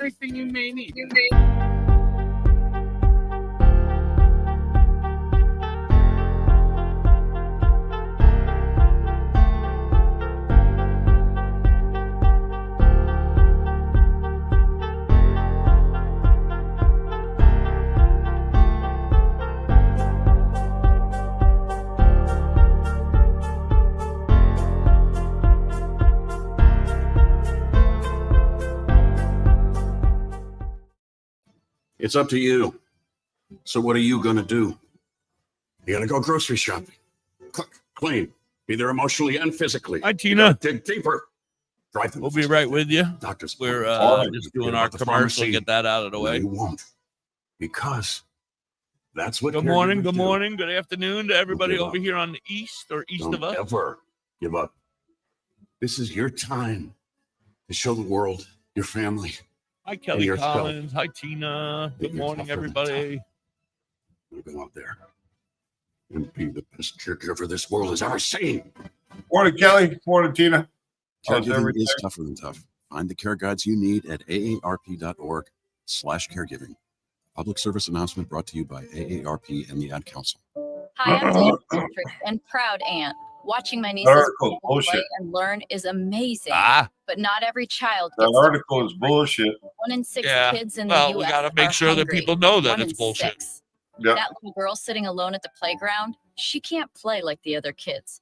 everything you may need. It's up to you. So what are you going to do? You're going to go grocery shopping. Cook, clean, be there emotionally and physically. Hi, Tina. Dig deeper. Drive them. We'll be right with you. Doctors. We're just doing our about the commercial. pharmacy. Get that out of the No, way. you won't. Because that's what Good morning. caregivers Good do. morning. Good afternoon to everybody give over up. here on the east or east Don't of us. ever give up. This is your time to show the world, your family. Hi, Kelly yourself. Collins. Hi, Tina. Good You're morning, tougher than everybody. You go out there and be the best caregiver this world has ever seen. Morning, Kelly. Morning, Tina. How's Caregiving everything? is tougher than tough. Find the care guides you need at aarp.org/caregiving. Public service announcement brought to you by AARP and the Ad Council. Hi, I'm Dana Patrick and proud aunt. Watching my That nieces article is play bullshit. and learn is amazing. But not every child That gets the article is bullshit. 1 in 6 Yeah. kids in the Well, U.S. we got to make are sure that hungry. people know that 1 it's in bullshit. 6. Yeah. That little girl sitting alone at the playground, she can't play like the other kids.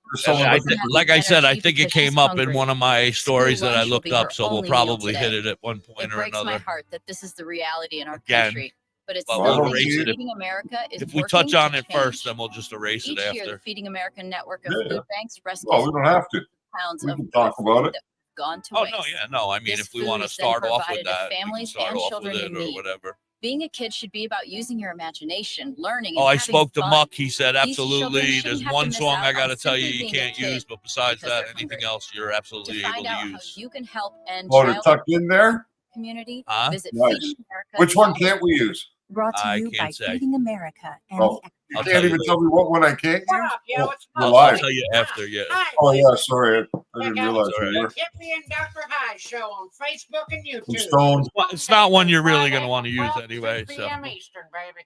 Like I said, I think it came up in one of my stories that I lunch will looked be up, her so we'll only meal probably hit today. it at one point It or breaks my another. heart that this is the reality in our Again, country. But it's Well, we'll something erase that it if- Feeding America is If we working touch on to it first, change. then we'll just erase it Each year, the after. Feeding America network of Yeah. food banks rescues Well, we don't have to. pounds We of can talk good about food it. that have gone to Oh, waste. no, yeah, no. I mean, This if we want to food is then start off with provided to that, we can families start and off with children it in or need. whatever. Being a kid should be about using your imagination, learning. Oh, and I having spoke to fun. Muck. He said, These children absolutely. shouldn't There's have to one miss song out I got to on tell you simply you being a can't kid use, but besides because that, they're anything hungry. else you're absolutely To able find to out how use. you can help end Oh, to child tuck in there? community, Huh? visit Nice. Feeding America. Which one can't we use? Brought to I you can't by say. Feeding America and Oh, the you I'll can't tell you even later. tell me what one I can't What use? up, yo? What's We're I'll live. tell you after, yeah. Hi, Oh, yeah, ladies. sorry. I Check didn't out realize It's we all right. were. Tiffany and Dr. High show on Facebook and I'm YouTube. stoned. Well, it's not one you're really going to Friday want to from use 12 to anyway. 6 So. p.m. Eastern, baby.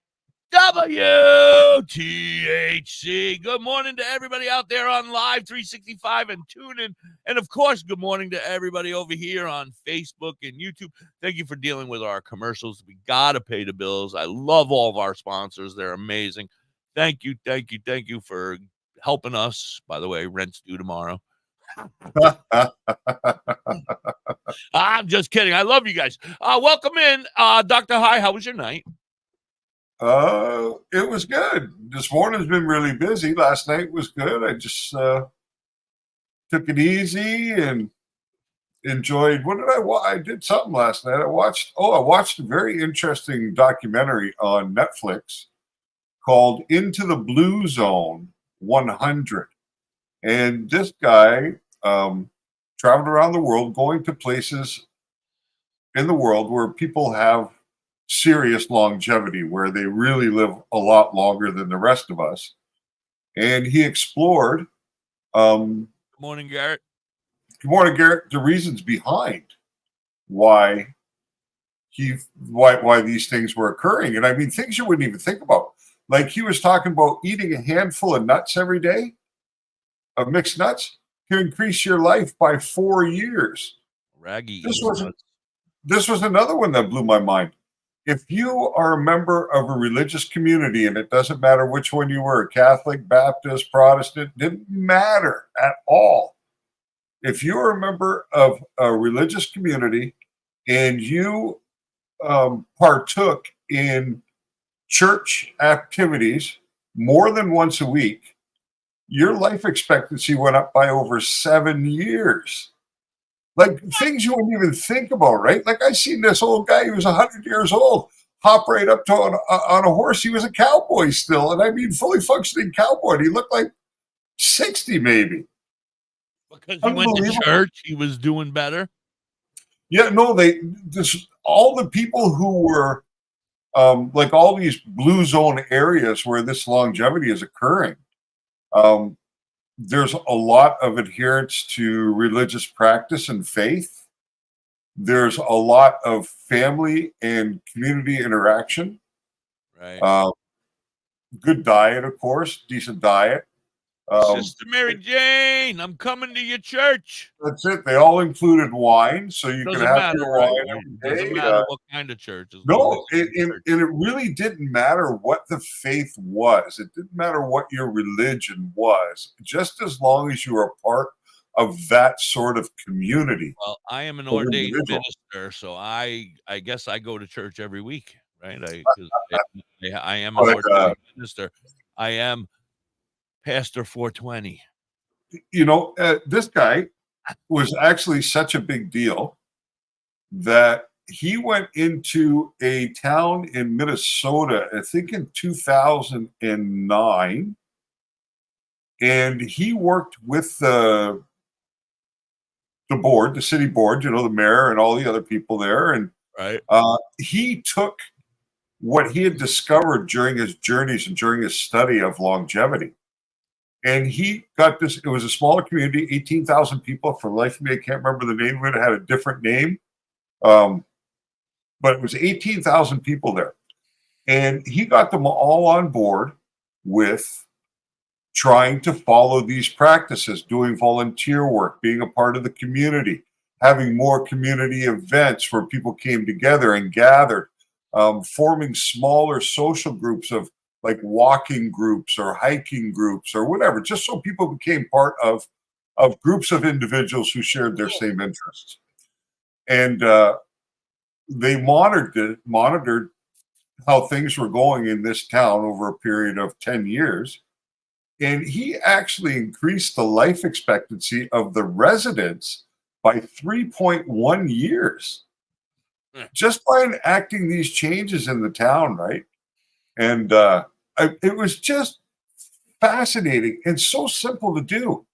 WTHC. Good morning to everybody out there on Live 365 and tune in. And of course, good morning to everybody over here on Facebook and YouTube. Thank you for dealing with our commercials. We got to pay the bills. I love all of our sponsors. They're amazing. Thank you for helping us. By the way, rent's due tomorrow. I'm just kidding. I love you guys. Welcome in. Dr. High, how was your night? It was good. This morning's been really busy. Last night was good. I just took it easy and enjoyed. What did I watch? I did something last night. I watched a very interesting documentary on Netflix called Into the Blue Zone 100. And this guy traveled around the world going to places in the world where people have serious longevity, where they really live a lot longer than the rest of us. And he explored Good morning, Garrett. good morning, Garrett, the reasons behind why these things were occurring. And I mean, things you wouldn't even think about. Like he was talking about eating a handful of nuts every day, of mixed nuts, can increase your life by 4 years. Raggy. This was another one that blew my mind. If you are a member of a religious community, and it doesn't matter which one you were, Catholic, Baptist, Protestant, didn't matter at all. If you're a member of a religious community and you partook in church activities more than once a week, your life expectancy went up by over 7 years. Like things you wouldn't even think about, right? Like I seen this old guy, he was 100 years old, hop right up to on a horse. He was a cowboy still, and I mean fully functioning cowboy. He looked like 60 maybe. Because he went to Unbelievable. church, he was doing better. Yeah, no, all the people who were like all these blue zone areas where this longevity is occurring. There's a lot of adherence to religious practice and faith. There's a lot of family and community interaction. Right. Good diet, of course, decent diet. Sister Mary Jane, I'm coming to your church. That's it. They all included wine, so you could Doesn't have matter, your right? wine It every doesn't day. matter what kind of church. As long No, as it's a and church. it really didn't matter what the faith was. It didn't matter what your religion was, just as long as you were a part of that sort of community. Well, I am an of ordained individual. minister, so I guess I go to church every week, right? 'Cause I am an But, ordained minister. I am Pastor 420. This guy was actually such a big deal that he went into a town in Minnesota, I think in 2009, and he worked with the board, the city board, the mayor and all the other people there. And Right. he took what he had discovered during his journeys and during his study of longevity. And he got this, it was a smaller community, 18,000 people. For the life of me, I can't remember the name of it. It had a different name. But it was 18,000 people there. And he got them all on board with trying to follow these practices, doing volunteer work, being a part of the community, having more community events where people came together and gathered, forming smaller social groups of like walking groups or hiking groups or whatever, just so people became part of groups of individuals who shared their same interests. And they monitored how things were going in this town over a period of 10 years. And he actually increased the life expectancy of the residents by 3.1 years just by enacting these changes in the town, right? And it was just fascinating and so simple to do.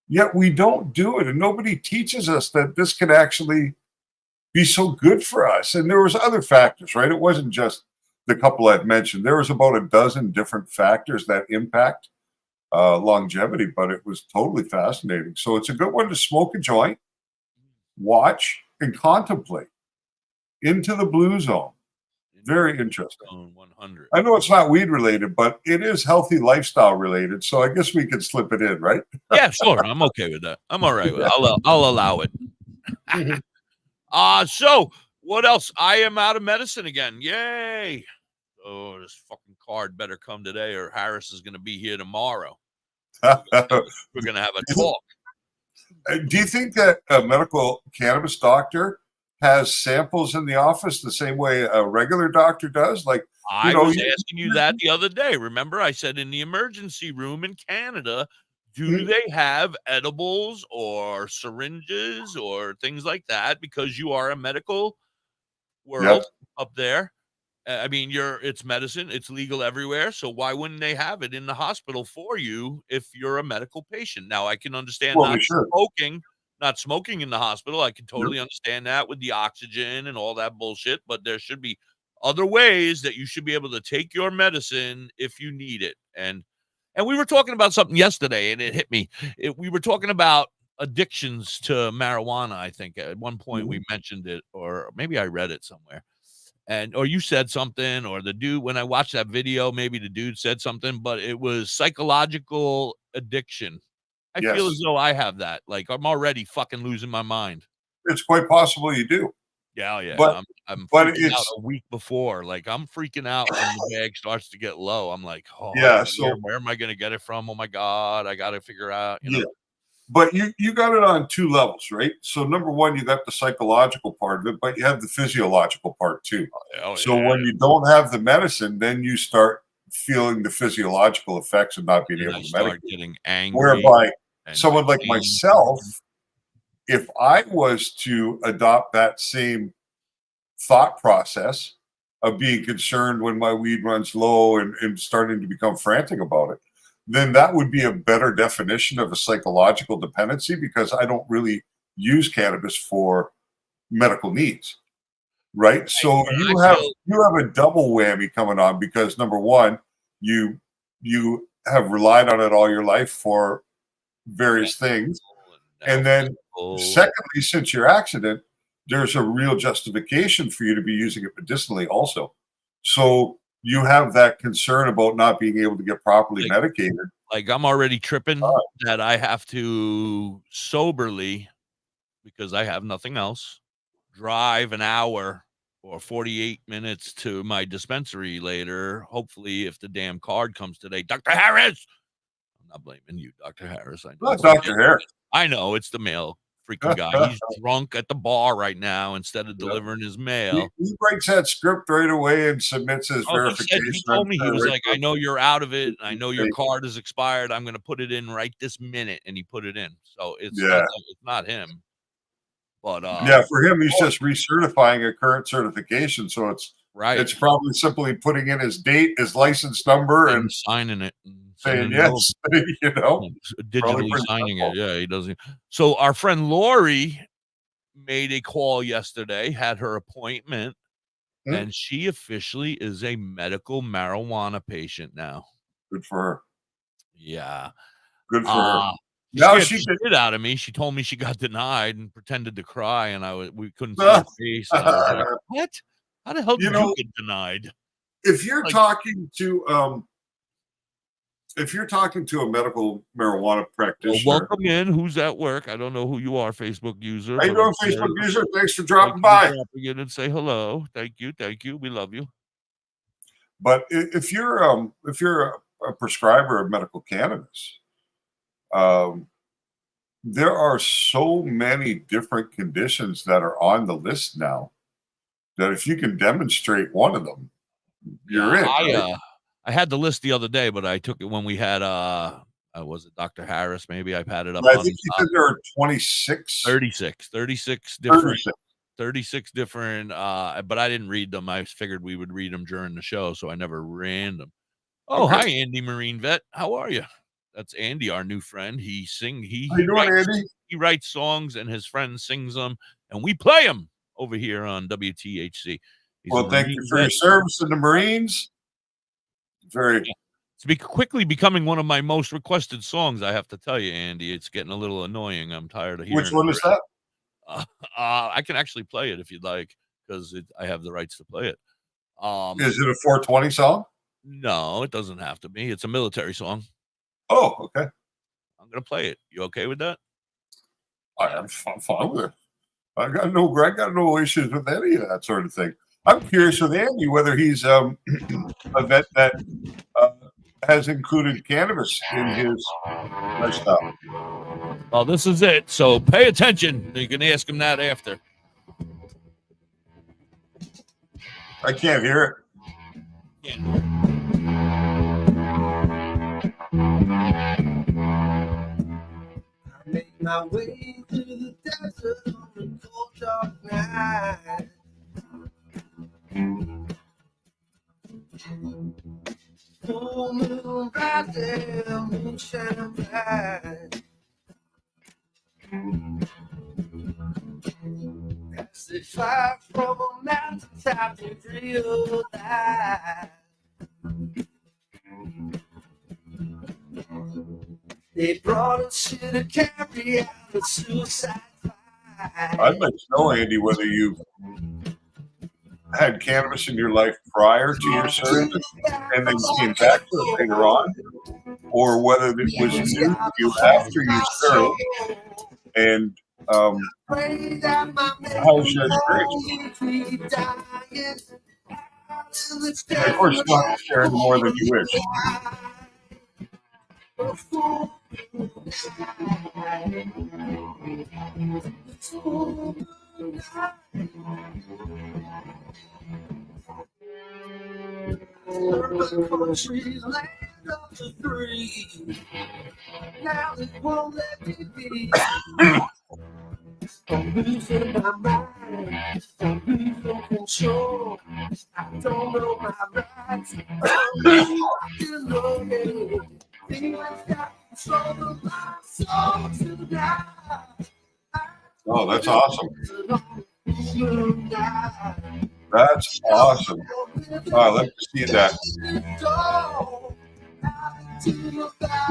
Yet we don't do it, and nobody teaches us that this can actually be so good for us. And there was other factors, right? It wasn't just the couple I've mentioned. There was about a dozen different factors that impact longevity, but it was totally fascinating. So it's a good one to smoke a joint, watch, and contemplate. Into the Blue Zone. Very interesting. On 100. I know it's not weed related, but it is healthy lifestyle related. So I guess we could slip it in, right? Yeah, sure. I'm okay with that. I'm all right with it. I'll allow it. So what else? I am out of medicine again. Yay. Oh, this fucking card better come today or Harris is going to be here tomorrow. We're going to have a talk. Do you think that a medical cannabis doctor has samples in the office the same way a regular doctor does? Like, I was asking you that the other day. Remember, I said in the emergency room in Canada, do they have edibles or syringes or things like that? Because you are a medical world up there. I mean, it's medicine, it's legal everywhere. So why wouldn't they have it in the hospital for you if you're a medical patient? Now I can understand not smoking in the hospital. I can totally understand that with the oxygen and all that bullshit, but there should be other ways that you should be able to take your medicine if you need it. And we were talking about something yesterday and it hit me. We were talking about addictions to marijuana. I think at one point we mentioned it, or maybe I read it somewhere. Or you said something, or the dude, when I watched that video, maybe the dude said something, but it was psychological addiction. I feel as though I have that. Like I'm already fucking losing my mind. It's quite possible you do. Yeah. But, I'm but freaking out it's a week before. Like I'm freaking out when the bag starts to get low. I'm like, oh, so where am I going to get it from? Oh my God, I got to figure out, you know. But you got it on two levels, right? So number one, you got the psychological part of it, but you have the physiological part too. When you don't have the medicine, then you start feeling the physiological effects of not being able to medicate. Getting angry. Whereby someone like myself, if I was to adopt that same thought process of being concerned when my weed runs low and starting to become frantic about it, then that would be a better definition of a psychological dependency, because I don't really use cannabis for medical needs, right? So you have a double whammy coming on, because number one, you have relied on it all your life for various things, and then secondly, since your accident, there's a real justification for you to be using it medicinally also. So you have that concern about not being able to get properly medicated. Like I'm already tripping that I have to soberly, because I have nothing else, drive an hour or 48 minutes to my dispensary later. Hopefully, if the damn card comes today, Dr. Harris. I'm not blaming you, Dr. Harris. I know. Not Dr. Harris. I know it's the mail freaking guy. He's drunk at the bar right now instead of delivering his mail. He breaks that script right away and submits his verification. He told me, he was like, I know you're out of it. I know your card is expired. I'm going to put it in right this minute. And he put it in. So it's not him. But for him, he's just recertifying a current certification. So it's It's probably simply putting in his date, his license number, and signing it, and saying yes. Digitally signing it. Yeah, he doesn't. So our friend Lori made a call yesterday, had her appointment, and she officially is a medical marijuana patient now. Good for her. Yeah, good for her. Now she did out of me. She told me she got denied and pretended to cry, and we couldn't see her face. I was like, what? How the hell did you get denied? If you're talking to a medical marijuana practitioner, welcome in. Who's at work? I don't know who you are, Facebook user. How you doing, Facebook user? Thanks for dropping by. Dropping in and say hello. Thank you. We love you. But if you're a prescriber of medical cannabis, there are so many different conditions that are on the list now that if you can demonstrate one of them, you're in. I had the list the other day, but I took it when we had was it Dr. Harris? Maybe I've had it up. I think you said there are 36 different, but I didn't read them. I figured we would read them during the show, so I never ran them. Oh, hi, Andy Marine Vet. How are you? That's Andy, our new friend. How you doing, Andy? He writes songs, and his friend sings them, and we play them over here on WTHC. Thank you for your service in the Marines. It's quickly becoming one of my most requested songs, I have to tell you, Andy. It's getting a little annoying. I'm tired of hearing it. Which one is that? I can actually play it if you'd like, because I have the rights to play it. Is it a 420 song? No, it doesn't have to be. It's a military song. Oh, okay. I'm going to play it. You okay with that? I'm fine with it. I got no issues with any of that sort of thing. I'm curious with Andy whether he's a vet that has included cannabis in his lifestyle. Well, this is it. So pay attention. You can ask him that after. I can't hear it. Yeah. I make my way through the desert on a cold dark night. Full moon rising, moon shining bright. As they fly from a mountaintop to real life. They brought us here to carry out a suicide fight. I'd like to know, Andy, whether you've had cannabis in your life prior to your service and then came back to it later on, or whether it was new to you after you served. And how's your experience? And of course, not sharing more than you wish. Countries land up to 3. Now it won't let me be. I'm losing my mind. I'm losing control. I don't know my rights. I'm walking away. Feelings got control of my soul tonight. Oh, that's awesome. That's awesome. Oh, I'd like to see that.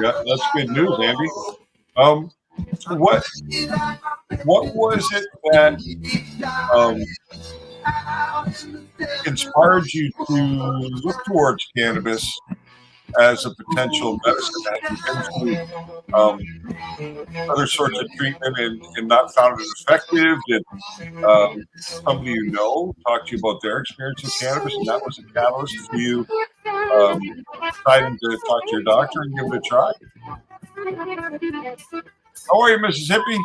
Yeah, that's good news, Andy. What was it that inspired you to look towards cannabis as a potential medicine that other sorts of treatment and not found it effective? Did somebody you know talk to you about their experience with cannabis, and that was a catalyst for you deciding to talk to your doctor and give it a try? How are you, Mississippi?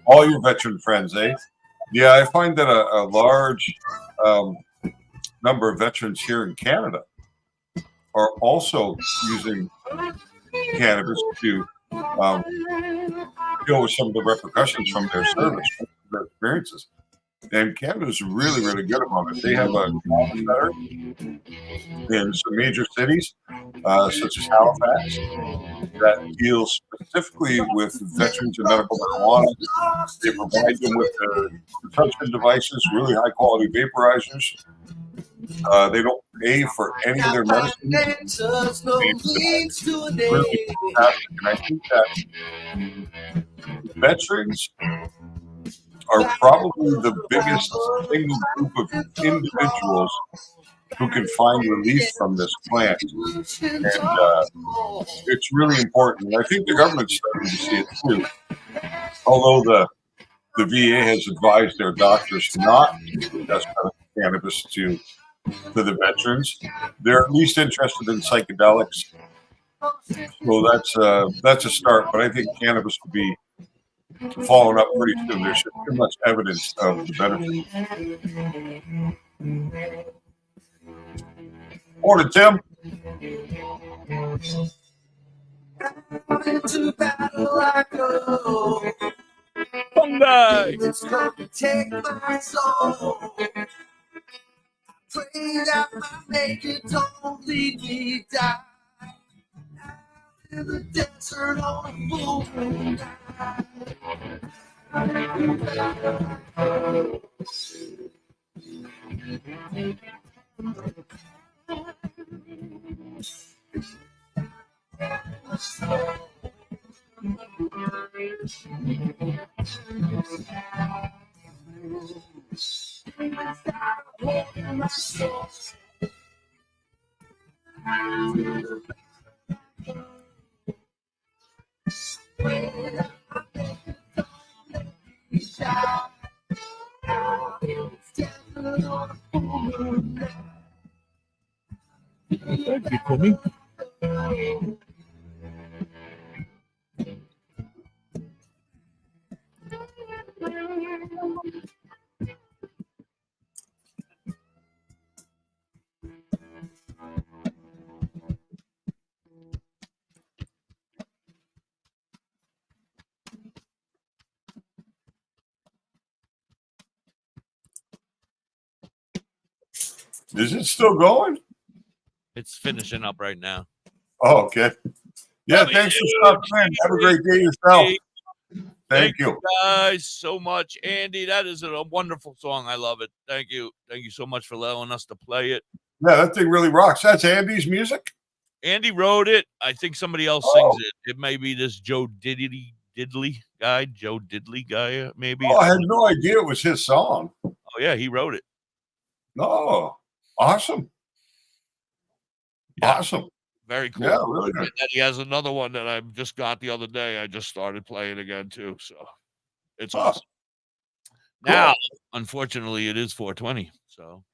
All your veteran friends, eh? Yeah, I find that a large number of veterans here in Canada are also using cannabis to deal with some of the repercussions from their service, from their experiences. And Canada is really, really good about it. They have a trauma center in some major cities, such as Halifax, that deals specifically with veterans and medical marijuana. They provide them with their consumption devices, really high quality vaporizers. They don't pay for any of their medicine. It's really fantastic. And I think that veterans are probably the biggest single group of individuals who can find relief from this plant. And it's really important. And I think the government's starting to see it too. Although the VA has advised their doctors not to test cannabis to the veterans, they're at least interested in psychedelics. So that's a start. But I think cannabis will be following up pretty soon. There's too much evidence of the benefits. Morning, Tim. Into battle I go. Fungi. It's gonna take my soul. Pray that I make it, don't leave me die. In the desert on a full moon night. Thank you, Timmy. Is it still going? It's finishing up right now. Oh, okay. Yeah, thanks for stopping in. Have a great day yourself. Thank you. Guys, so much. Andy, that is a wonderful song. I love it. Thank you. Thank you so much for allowing us to play it. Yeah, that thing really rocks. That's Andy's music? Andy wrote it. I think somebody else sings it. It may be this Joe Diddley guy, maybe. Oh, I had no idea it was his song. Oh, yeah, he wrote it. No. Awesome. Yeah. Awesome. Very cool. Yeah, really good. And then he has another one that I just got the other day. I just started playing again, too. So it's awesome. Cool. Now, unfortunately, it is 420. So.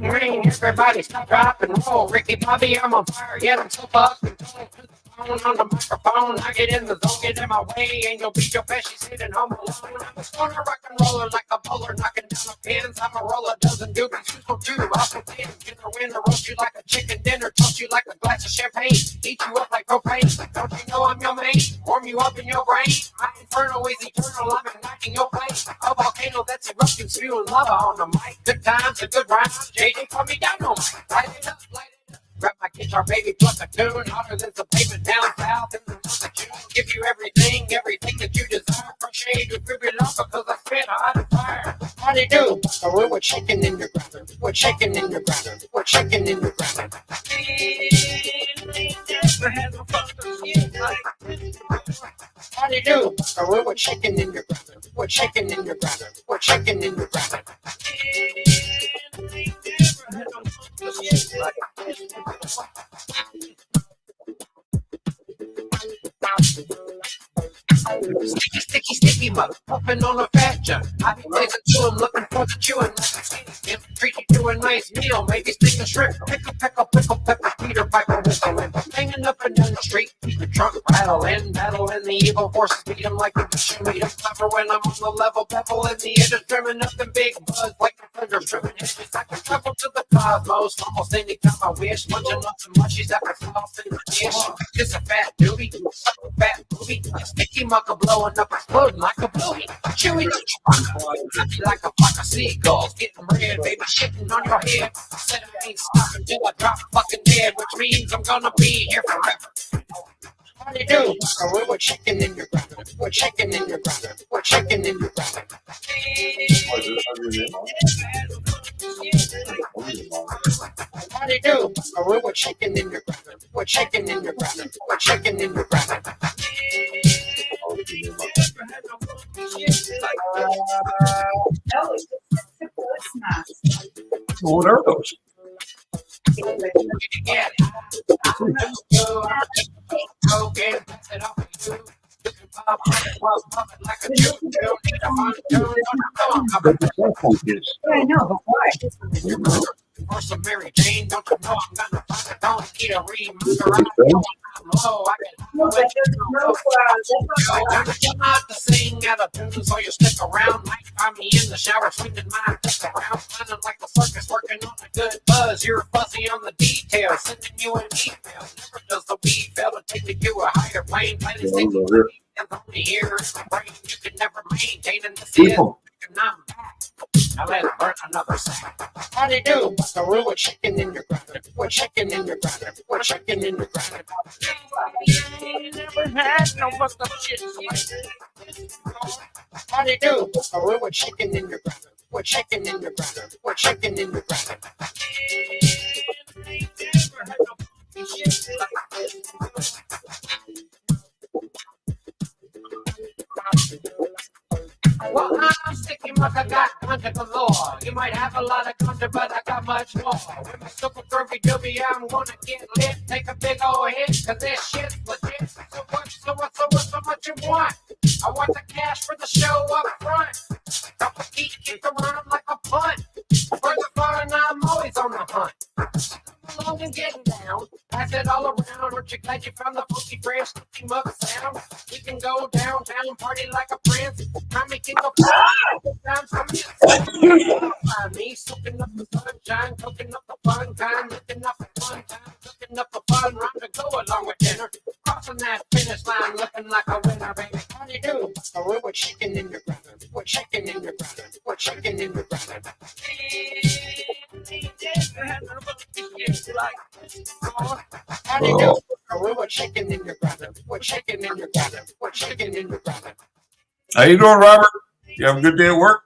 Ring, everybody stop, drop, and roll. Ricky Bobby, I'm on fire, yet I'm so fucked and on the microphone. I get in the zone, get in my way, and you'll beat your best. She's sitting home alone. I'm a stoner rock and roller like a bowler, knocking down the pins. I'm a roller, dozen doobies, who's for two? I'll pretend, get the winner, roast you like a chicken dinner, toast you like a glass of champagne, eat you up like propane. Don't you know I'm your mate? Warm you up in your brain. My inferno is eternal, I'm igniting your place. A volcano that's erupting, spewing lava on the mic. Good times and good rhymes. JJ, call me down on mic. Light it up, light it up. Grab my guitar, baby, pluck a tune. Hotter than some pavement down south in the Massachusetts. Give you everything that you desire. Crochet to fibula because I Howdy do, buckaroo, we're shaking in your ground. We're shaking in your ground. We're shaking in your ground. Howdy do, buckaroo, we're shaking in your ground. We're shaking in your ground. We're shaking in your ground. Sticky, sticky, sticky mother, puffing on a fat junk. I be blazing to him, looking for the chewing. Like a skinny skin. Treat you to a nice meal, maybe steak and shrimp. Pickle, pickle, pickle, pepper, Peter Piper, whistling. Hanging up and down the street, keep the trunk rattling, battling the evil forces, beat him like a bitch. Meet him clever when I'm on the level, pebble in the edges, trimming up the big buzz like the thunder, trimming hedges. I can travel to the cosmos almost anytime I wish. Munching up some munchies after sauce in the dish. It's a fat doobie, fat booby, sticky mucker blowing up, exploding like a bluey. Chewy the chewbacca, like a flock of seagulls, getting red, baby, shitting on your head. I said I ain't stopping till I drop fucking dead, which means I'm gonna be here forever. Howdy do, buckaroo, we're chicken in your ground. We're chicken in your ground. We're chicken in your ground. Howdy do, buckaroo, we're chicken in your ground. We're chicken in your ground. We're chicken in your ground. What are those? Yeah. Okay, pass it off to you. You can pop it like a choo-choo. But the cell phone is. I know, but why? For some Mary Jane, don't you know I'm gonna find it? Don't need a remover. I'm low. I can No, but there's no, you're not to sing out of tune, so you stick around. Might find me in the shower, swinging my dick around, sounding like the circus, working on a good buzz. You're fuzzy on the details, sending you an email. Never does the weed fail to take me to a higher plane. Planning things and only here is the brain. You can never maintain in the field. And I'm back. Now let's burn another sack. Howdy do, buckaroo, we're chicken in your ground. We're chicken in your ground. We're chicken in your ground. Never had no fucked up shit like this. Howdy do, buckaroo, we're chicken in your ground. We're chicken in your ground. We're chicken in your ground. Never had no shit like this. Well, I'm sticky muck, I got content galore. You might have a lot of content, but I got much more. With my super curvy doobie, I'm gonna get lit. Take a big old hit, cause this shit's legit. So much you want? I want the cash for the show up front. Drop a beat, kick around like a punt. For the fun, I'm always on the hunt. Along and getting down, pass it all around. Aren't you glad you found the funky fresh sticky muck sound? We can go downtown, party like a prince. Time we can go down some find me soaking up the sunshine, cooking up the fun time, looking up the fun time, cooking up the fun rhyme to go along with dinner. Crossing that finish line, looking like a winner, baby. How do you do? We're chicken in your ground. We're chicken in your ground. We're chicken in your ground. How do you do? We're chicken in your ground. We're chicken in your ground. We're chicken in your ground. How you doing, Robert? You have a good day at work?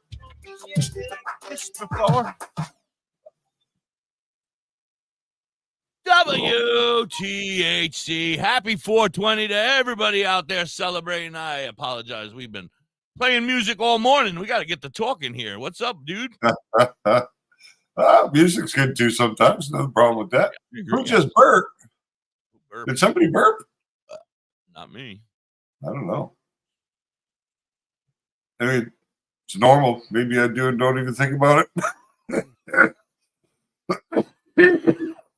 WTHC. Happy 420 to everybody out there celebrating. I apologize. We've been playing music all morning. We got to get to talking here. What's up, dude? Music's good too sometimes. No problem with that. Who just burped? Did somebody burp? Not me. I don't know. I mean, it's normal. Maybe I do and don't even think about it.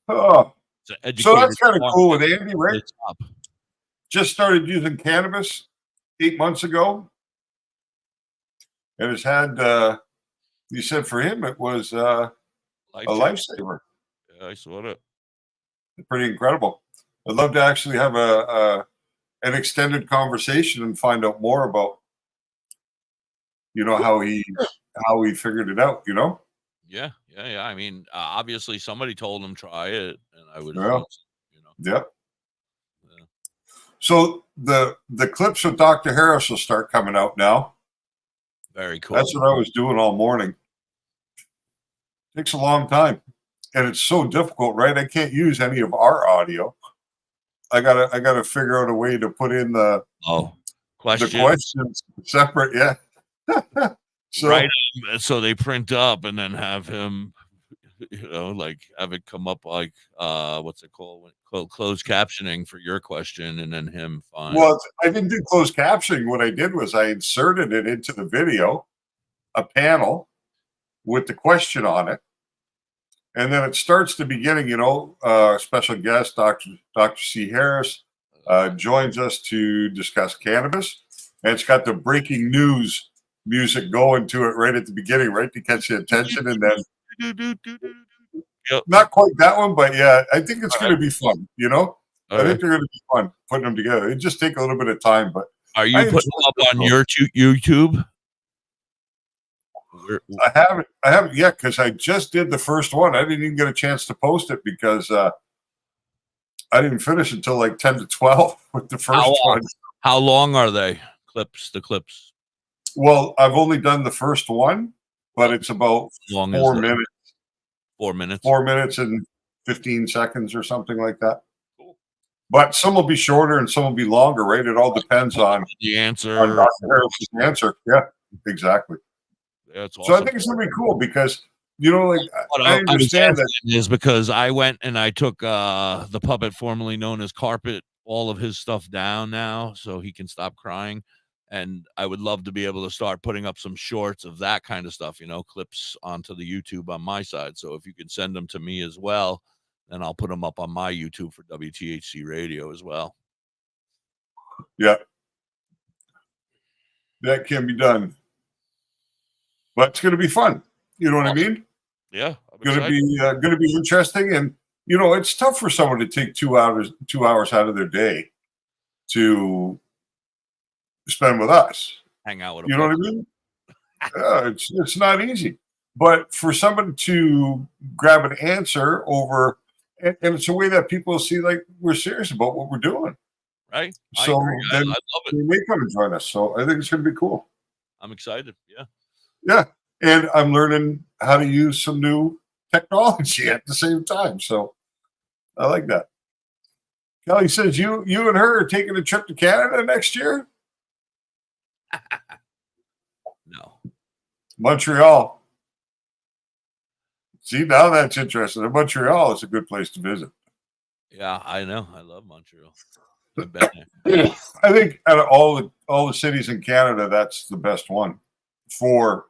Oh. So that's kind of cool with Andy, right? Just started using cannabis 8 months ago. And it's had, you said for him it was a lifesaver. Yeah, I saw that. Pretty incredible. I'd love to actually have an extended conversation and find out more about, you know, how he figured it out, you know? Yeah. I mean, obviously somebody told him try it, and I would, you Yeah. know. Yep. Yeah. So the clips with Dr. Harris will start coming out now. Very cool. That's what I was doing all morning. Takes a long time, and it's so difficult, right? I can't use any of our audio. I gotta figure out a way to put in the Question. questions separate. Yeah. So Right. So they print up and then have him, like have it come up like what's it called? Closed captioning for your question, and then him find. well, I didn't do closed captioning. What I did was I inserted it into the video, a panel with the question on it. And then it starts the beginning, special guest, Dr. C. Harris, joins us to discuss cannabis. And it's got the breaking news music going to it right at the beginning, right, to catch the attention. And then Yep. not quite that one, but yeah, I think it's going to be fun, All I right. think they're going to be fun putting them together. It just take a little bit of time, but Are you I putting them up enjoy on it. your YouTube? I haven't yet because I just did the first one. I didn't even get a chance to post it because I didn't finish until like 10 to 12 with the first one. How long are they? The clips. Well, I've only done the first one, but it's about How long is 4 that? minutes, 4 minutes. 4 minutes and 15 seconds or something like that. Cool. But some will be shorter and some will be longer, right? It all depends on The answer. Dr. Harris's answer. Yeah, exactly. That's So I awesome. think it's going to be cool because, I I was understand that. asking is because I went and I took the puppet formerly known as Carpet, all of his stuff down now so he can stop crying. And I would love to be able to start putting up some shorts of that kind of stuff, clips onto the YouTube on my side. So if you can send them to me as well, then I'll put them up on my YouTube for WTHC Radio as well. Yeah, that can be done. But it's going to be fun. You know what I mean? Yeah. I'm Going excited. to be interesting, and it's tough for someone to take 2 hours out of their day to spend with us. Hang out with You know what I mean? Yeah, it's not easy. But for someone to grab an answer over, and it's a way that people see like we're serious about what we're doing. Right? So I agree. I then love it. they may come and join us. So I think it's going to be cool. I'm excited. Yeah. Yeah, and I'm learning how to use some new technology at the same time. So I like that. Kelly says you and her are taking a trip to Canada next year. No. Montreal. See, now that's interesting. And Montreal is a good place to visit. Yeah, I know. I love Montreal. I've been there. I think out of all the cities in Canada, that's the best one for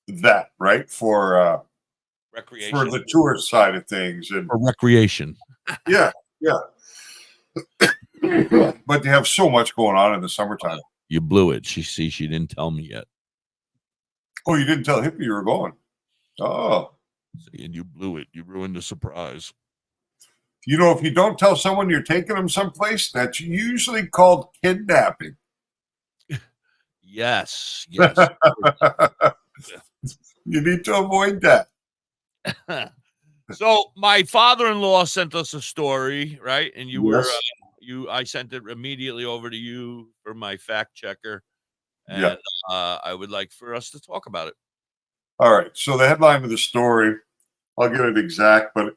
that, right? For Recreation. the tourist side of things, and For recreation. yeah. But they have so much going on in the summertime. You blew it. She didn't tell me yet. Oh, you didn't tell Hippie you were going. Oh, And you blew it. You ruined the surprise. if you don't tell someone you're taking them someplace, that's usually called kidnapping. Yes. You need to avoid that. So my father-in-law sent us a story, right? And you were Yes. I sent it immediately over to you for my fact checker. And Yeah. I would like for us to talk about it. All right. So the headline of the story, I'll get it exact, but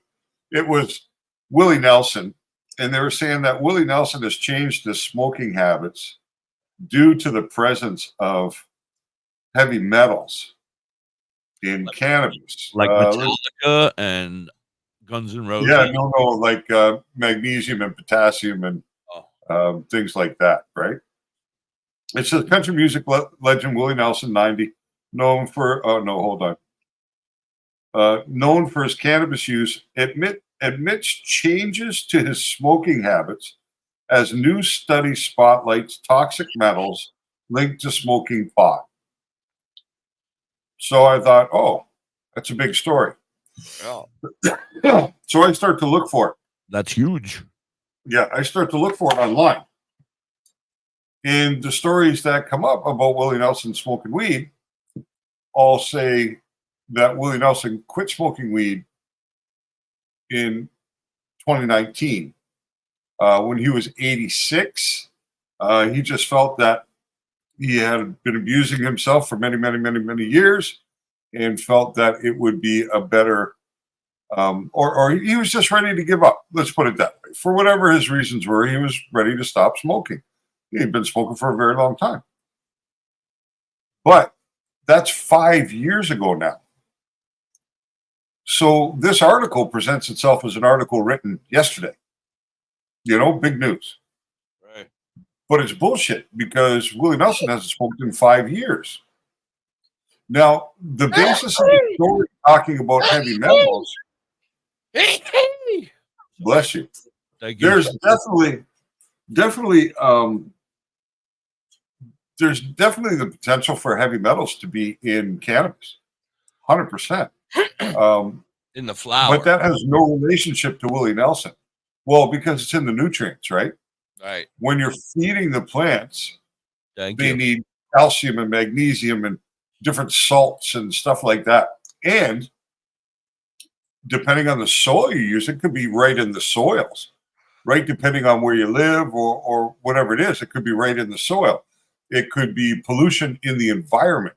it was Willie Nelson. And they were saying that Willie Nelson has changed his smoking habits due to the presence of heavy metals in cannabis. Like let's- Metallica and Guns N' Roses. yeah, no, like magnesium and potassium and things like that, right? It says country music legend Willie Nelson, 90, known for known for his cannabis use, admits changes to his smoking habits as new study spotlights toxic metals linked to smoking pot. So I thought, oh, that's a big story. Yeah. So I start to look for it. That's huge. Yeah, I start to look for it online. And the stories that come up about Willie Nelson smoking weed all say that Willie Nelson quit smoking weed in 2019. When he was 86, he just felt that he had been abusing himself for many, many, many, many years, and felt that it would be a better, or he was just ready to give up. Let's put it that way. For whatever his reasons were, he was ready to stop smoking. He had been smoking for a very long time. But that's 5 years ago now. So this article presents itself as an article written yesterday. Big news. Right. But it's bullshit because Willie Nelson hasn't smoked in 5 years. Now, the basis of the story talking about heavy metals, bless you, Thank you. there's definitely the potential for heavy metals to be in cannabis, 100%. In the flower. But that has no relationship to Willie Nelson. Well, because it's in the nutrients, right? Right. When you're feeding the plants, Thank they you. need calcium and magnesium and different salts and stuff like that. And depending on the soil you use, it could be right in the soils, right? Depending on where you live or whatever it is, it could be right in the soil. It could be pollution in the environment,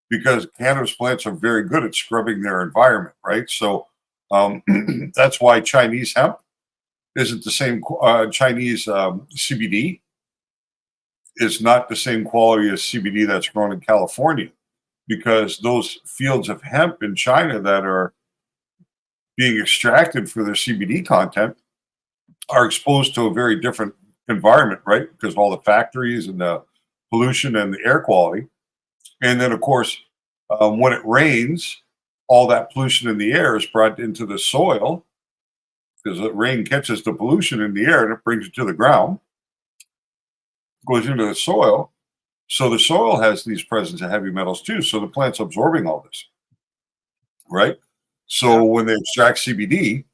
because cannabis plants are very good at scrubbing their environment, right? So that's why Chinese hemp isn't the same. Chinese CBD is not the same quality as CBD that's grown in California, because those fields of hemp in China that are being extracted for their CBD content are exposed to a very different environment, right? Because of all the factories and the pollution and the air quality. And then, of course, when it rains, all that pollution in the air is brought into the soil, because the rain catches the pollution in the air and it brings it to the ground, goes into the soil. So the soil has these presence of heavy metals too. So the plant's absorbing all this, right? So when they extract CBD,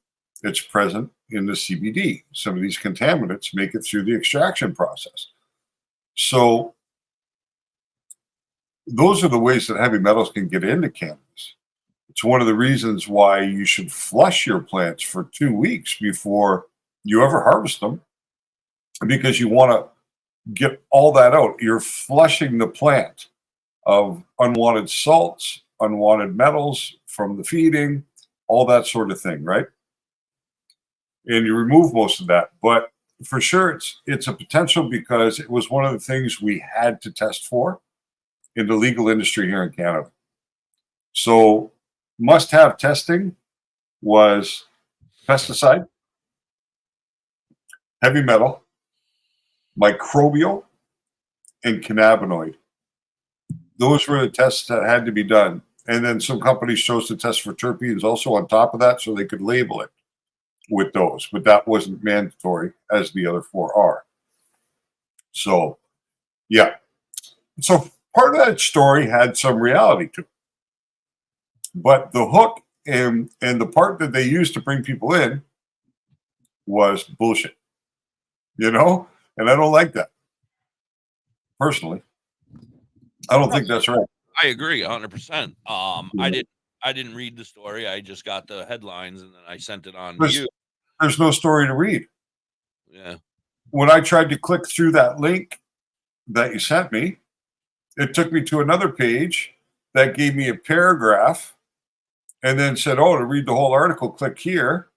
it's present in the CBD. Some of these contaminants make it through the extraction process. So those are the ways that heavy metals can get into cannabis. It's one of the reasons why you should flush your plants for 2 weeks before you ever harvest them, because you want to get all that out. You're flushing the plant of unwanted salts, unwanted metals from the feeding, all that sort of thing, right? And you remove most of that. But for sure, it's a potential, because it was one of the things we had to test for in the legal industry here in Canada. So must-have testing was pesticide, heavy metal, microbial, and cannabinoid. Those were the tests that had to be done. And then some companies chose to test for terpenes also on top of that, so they could label it with those. But that wasn't mandatory, as the other four are. So, yeah. So part of that story had some reality to it. But the hook and the part that they used to bring people in was bullshit. And I don't like that. Personally, I don't think that's right. I agree 100%. I didn't read the story. I just got the headlines and then I sent it on to you. There's no story to read. Yeah. When I tried to click through that link that you sent me, it took me to another page that gave me a paragraph and then said, oh, to read the whole article, click here.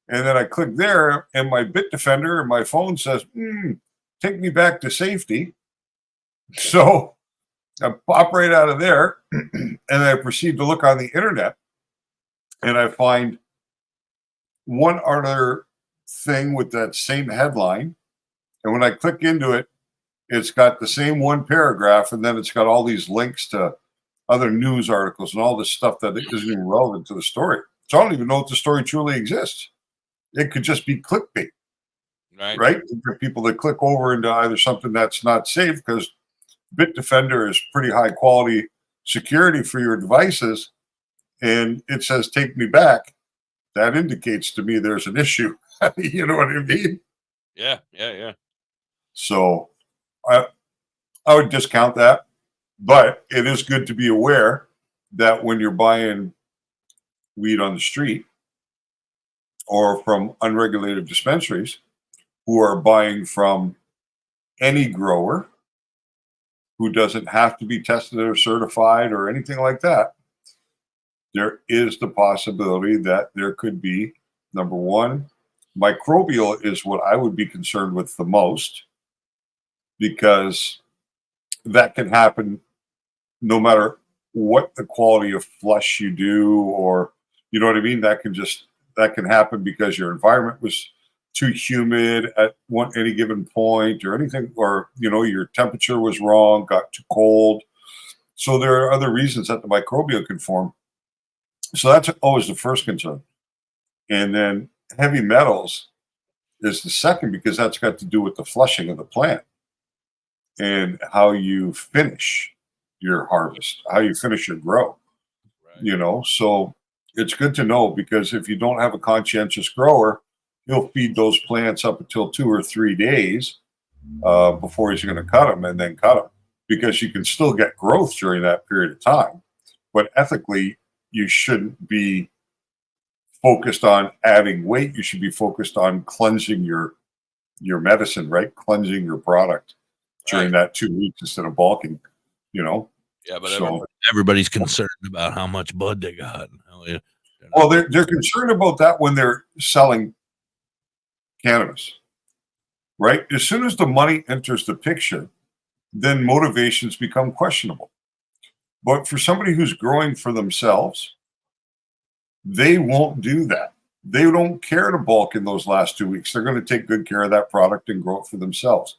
And then I clicked there, and my Bitdefender and my phone says, take me back to safety. So I pop right out of there, and I proceed to look on the internet, and I find one other thing with that same headline. And when I click into it, it's got the same one paragraph, and then it's got all these links to other news articles and all this stuff that isn't even relevant to the story. So I don't even know if the story truly exists. It could just be clickbait, right? For people that click over into either something that's not safe, because Bitdefender is pretty high quality security for your devices, and it says take me back. That indicates to me there's an issue. You know what I mean? Yeah. So I would discount that, but it is good to be aware that when you're buying weed on the street or from unregulated dispensaries who are buying from any grower, who doesn't have to be tested or certified or anything like that, there is the possibility that there could be, number one, microbial is what I would be concerned with the most, because that can happen no matter what the quality of flush you do, or you know what I mean? That can happen because your environment was too humid at any given point or anything, or your temperature was wrong, got too cold. So there are other reasons that the microbial can form. So that's always the first concern. And then heavy metals is the second, because that's got to do with the flushing of the plant and how you finish your harvest, how you finish your grow. Right. So it's good to know, because if you don't have a conscientious grower, he'll feed those plants up until 2 or 3 days before he's going to cut them, and then cut them, because you can still get growth during that period of time. But ethically, you shouldn't be focused on adding weight. You should be focused on cleansing your medicine, right? Cleansing your product during that 2 weeks instead of bulking, Yeah, but So, everybody's concerned about how much bud they got. well, they're concerned about that when they're selling cannabis, right? As soon as the money enters the picture, then motivations become questionable. But for somebody who's growing for themselves, they won't do that. They don't care to bulk in those last 2 weeks. They're going to take good care of that product and grow it for themselves.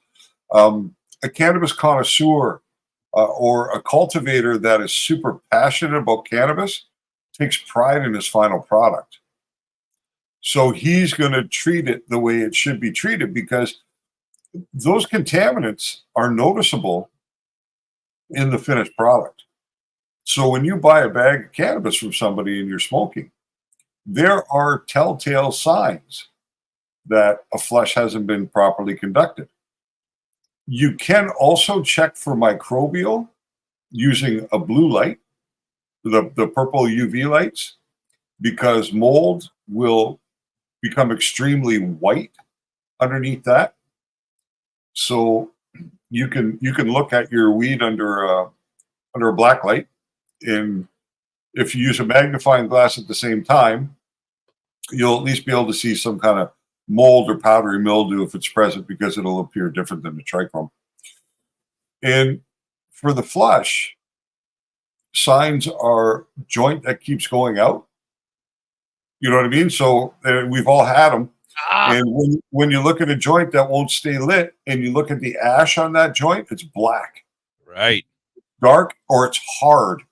A cannabis connoisseur or a cultivator that is super passionate about cannabis takes pride in his final product. So he's going to treat it the way it should be treated, because those contaminants are noticeable in the finished product. So when you buy a bag of cannabis from somebody and you're smoking, there are telltale signs that a flush hasn't been properly conducted. You can also check for microbial using a blue light, the purple UV lights, because mold will become extremely white underneath that. So you can look at your weed under a black light, and if you use a magnifying glass at the same time, you'll at least be able to see some kind of mold or powdery mildew if it's present, because it'll appear different than the trichome. And for the flush, signs are joint that keeps going out. You know what I mean? So we've all had them. And when you look at a joint that won't stay lit, and you look at the ash on that joint, it's black. Right. Dark, or it's hard.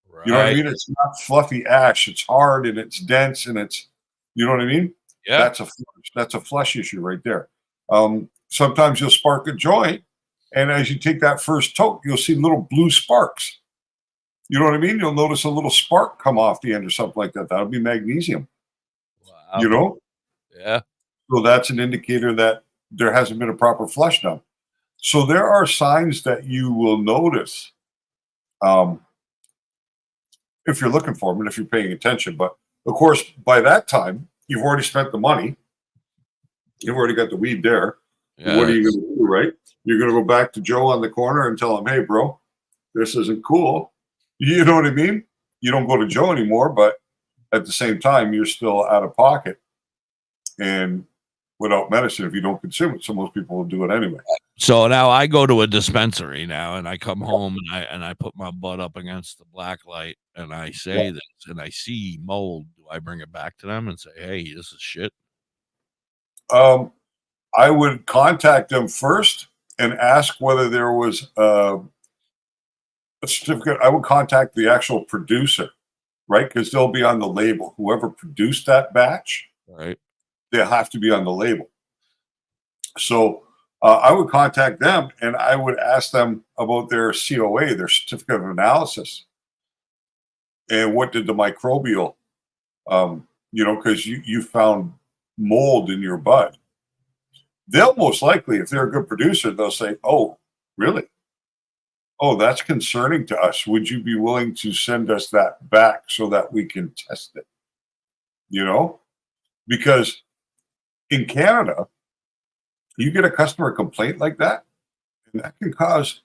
Right. You know what I mean? It's not fluffy ash. It's hard and it's dense and it's, you know what I mean? Yeah. That's a flush issue right there. Sometimes you'll spark a joint, and as you take that first toke, you'll see little blue sparks. You know what I mean? You'll notice a little spark come off the end or something like that. That'll be magnesium. Wow. Yeah. So that's an indicator that there hasn't been a proper flush done. So there are signs that you will notice if you're looking for them and if you're paying attention. But of course, by that time, you've already spent the money. You've already got the weed there. Yeah. What are you going to do, right? You're going to go back to Joe on the corner and tell him, hey, bro, this isn't cool. You know what I mean? You don't go to Joe anymore, but at the same time, you're still out of pocket and without medicine if you don't consume it. So most people will do it anyway. So now I go to a dispensary now, and I come home and I put my butt up against the black light, and I say this, and I see mold. Do I bring it back to them and say, hey, this is shit? I would contact them first and ask whether there was a certificate. I would contact the actual producer, right? Because they'll be on the label. Whoever produced that batch, right? They'll have to be on the label. So I would contact them and I would ask them about their COA, their certificate of analysis, and what did the microbial, because you found mold in your bud. They'll most likely, if they're a good producer, they'll say, oh, really? Oh, that's concerning to us. Would you be willing to send us that back so that we can test it? Because in Canada, you get a customer complaint like that, and that can cause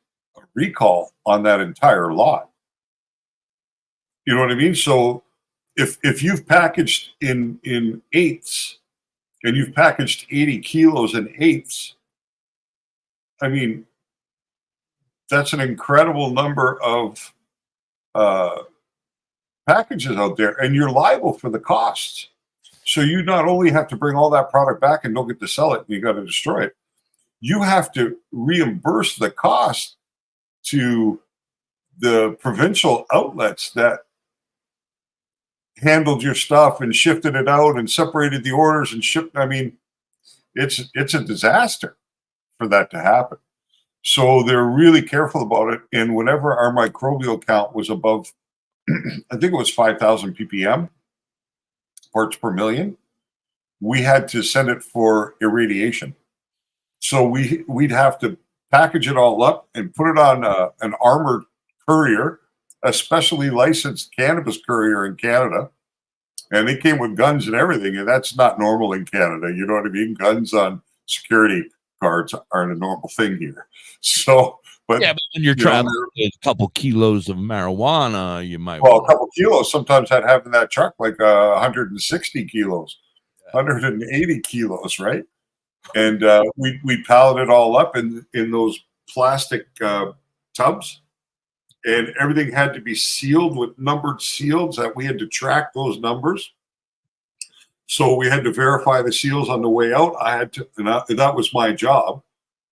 recall on that entire lot. You know what I mean? So if you've packaged in eighths and you've packaged 80 kilos in eighths, I mean, that's an incredible number of packages out there, and you're liable for the costs. So you not only have to bring all that product back and don't get to sell it and you got to destroy it, you have to reimburse the cost to the provincial outlets that handled your stuff and shifted it out and separated the orders and shipped. I mean, it's a disaster for that to happen. So they're really careful about it. And whenever our microbial count was above, I think it was 5,000 ppm, parts per million, we had to send it for irradiation. So we'd have to package it all up and put it on an armored courier, a specially licensed cannabis courier in Canada. And they came with guns and everything. And that's not normal in Canada. You know what I mean? Guns on security guards aren't a normal thing here. So, but yeah, but when you're traveling with a couple kilos of marijuana, you might. Well, a couple kilos. Sometimes I'd have in that truck like 160 kilos, 180 kilos, right? And we pallet it all up in those plastic tubs, and everything had to be sealed with numbered seals that we had to track those numbers. So we had to verify the seals on the way out. I had to, and that was my job,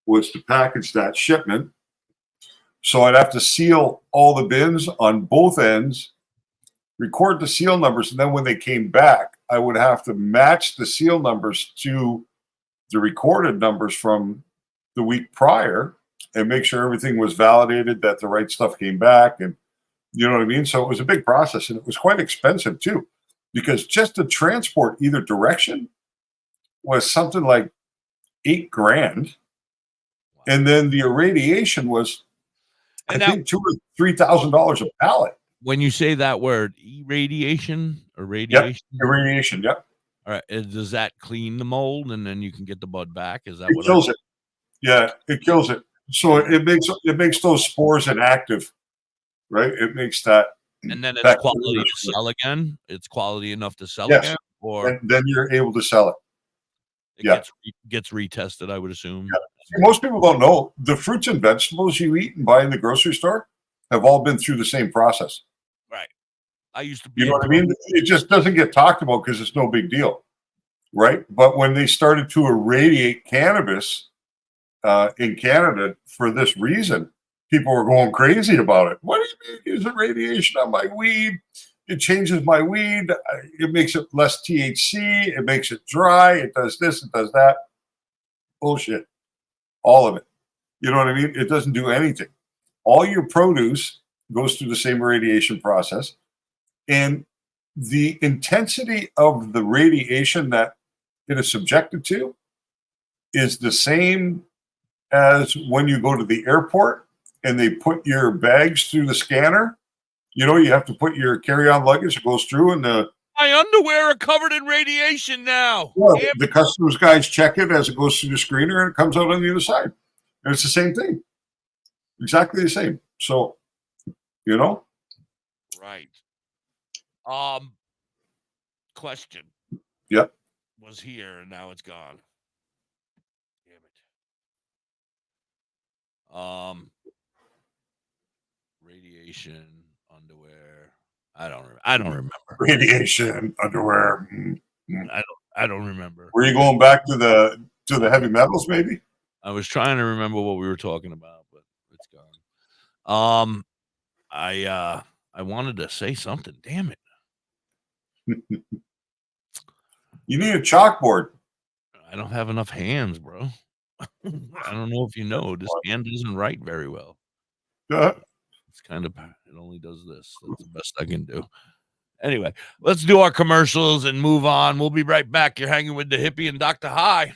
was to package that shipment. So I'd have to seal all the bins on both ends, record the seal numbers, and then when they came back, I would have to match the seal numbers to the recorded numbers from the week prior and make sure everything was validated, that the right stuff came back. And you know what I mean? So it was a big process, and it was quite expensive too, because just to transport either direction was something like $8,000. And then the irradiation was, And I now- think, $2,000 or $3,000 a pallet. When you say that word, irradiation or radiation, Irradiation, yep. all right, does that clean the mold and then you can get the bud back? Is that It what kills it. Yeah, it kills it. So it makes those spores inactive, right? It makes that. And then it's that quality virus. to sell again. It's quality enough to sell Yes. again, or And then you're able to sell it. it yeah. gets retested. I would assume. Yeah. Most people don't know the fruits and vegetables you eat and buy in the grocery store have all been through the same process. Right. I used to be. You know what I mean? It just doesn't get talked about because it's no big deal, right? But when they started to irradiate cannabis in Canada for this reason, people were going crazy about it. What do you mean using radiation on my weed? It changes my weed. It makes it less THC. It makes it dry. It does this. It does that. Bullshit. All of it. You know what I mean? It doesn't do anything. All your produce goes through the same radiation process. And the intensity of the radiation that it is subjected to is the same as when you go to the airport and they put your bags through the scanner. You know, you have to put your carry-on luggage, it goes through, and My underwear are covered in radiation now. the customs guys check it as it goes through the screener, and it comes out on the other side. And it's the same thing. Exactly the same. So, you know? Right. Question. Yep. Was here and now it's gone. Damn it. Radiation, underwear. I don't remember. Radiation, underwear. I don't remember. Were you going back to the heavy metals, maybe? I was trying to remember what we were talking about, but it's gone. I wanted to say something. Damn it. You need a chalkboard. I don't have enough hands, bro. I don't know if you know. This hand doesn't write very well. It's kind of, it only does this. That's the best I can do. Anyway, let's do our commercials and move on. We'll be right back. You're hanging with the hippie and Dr. High.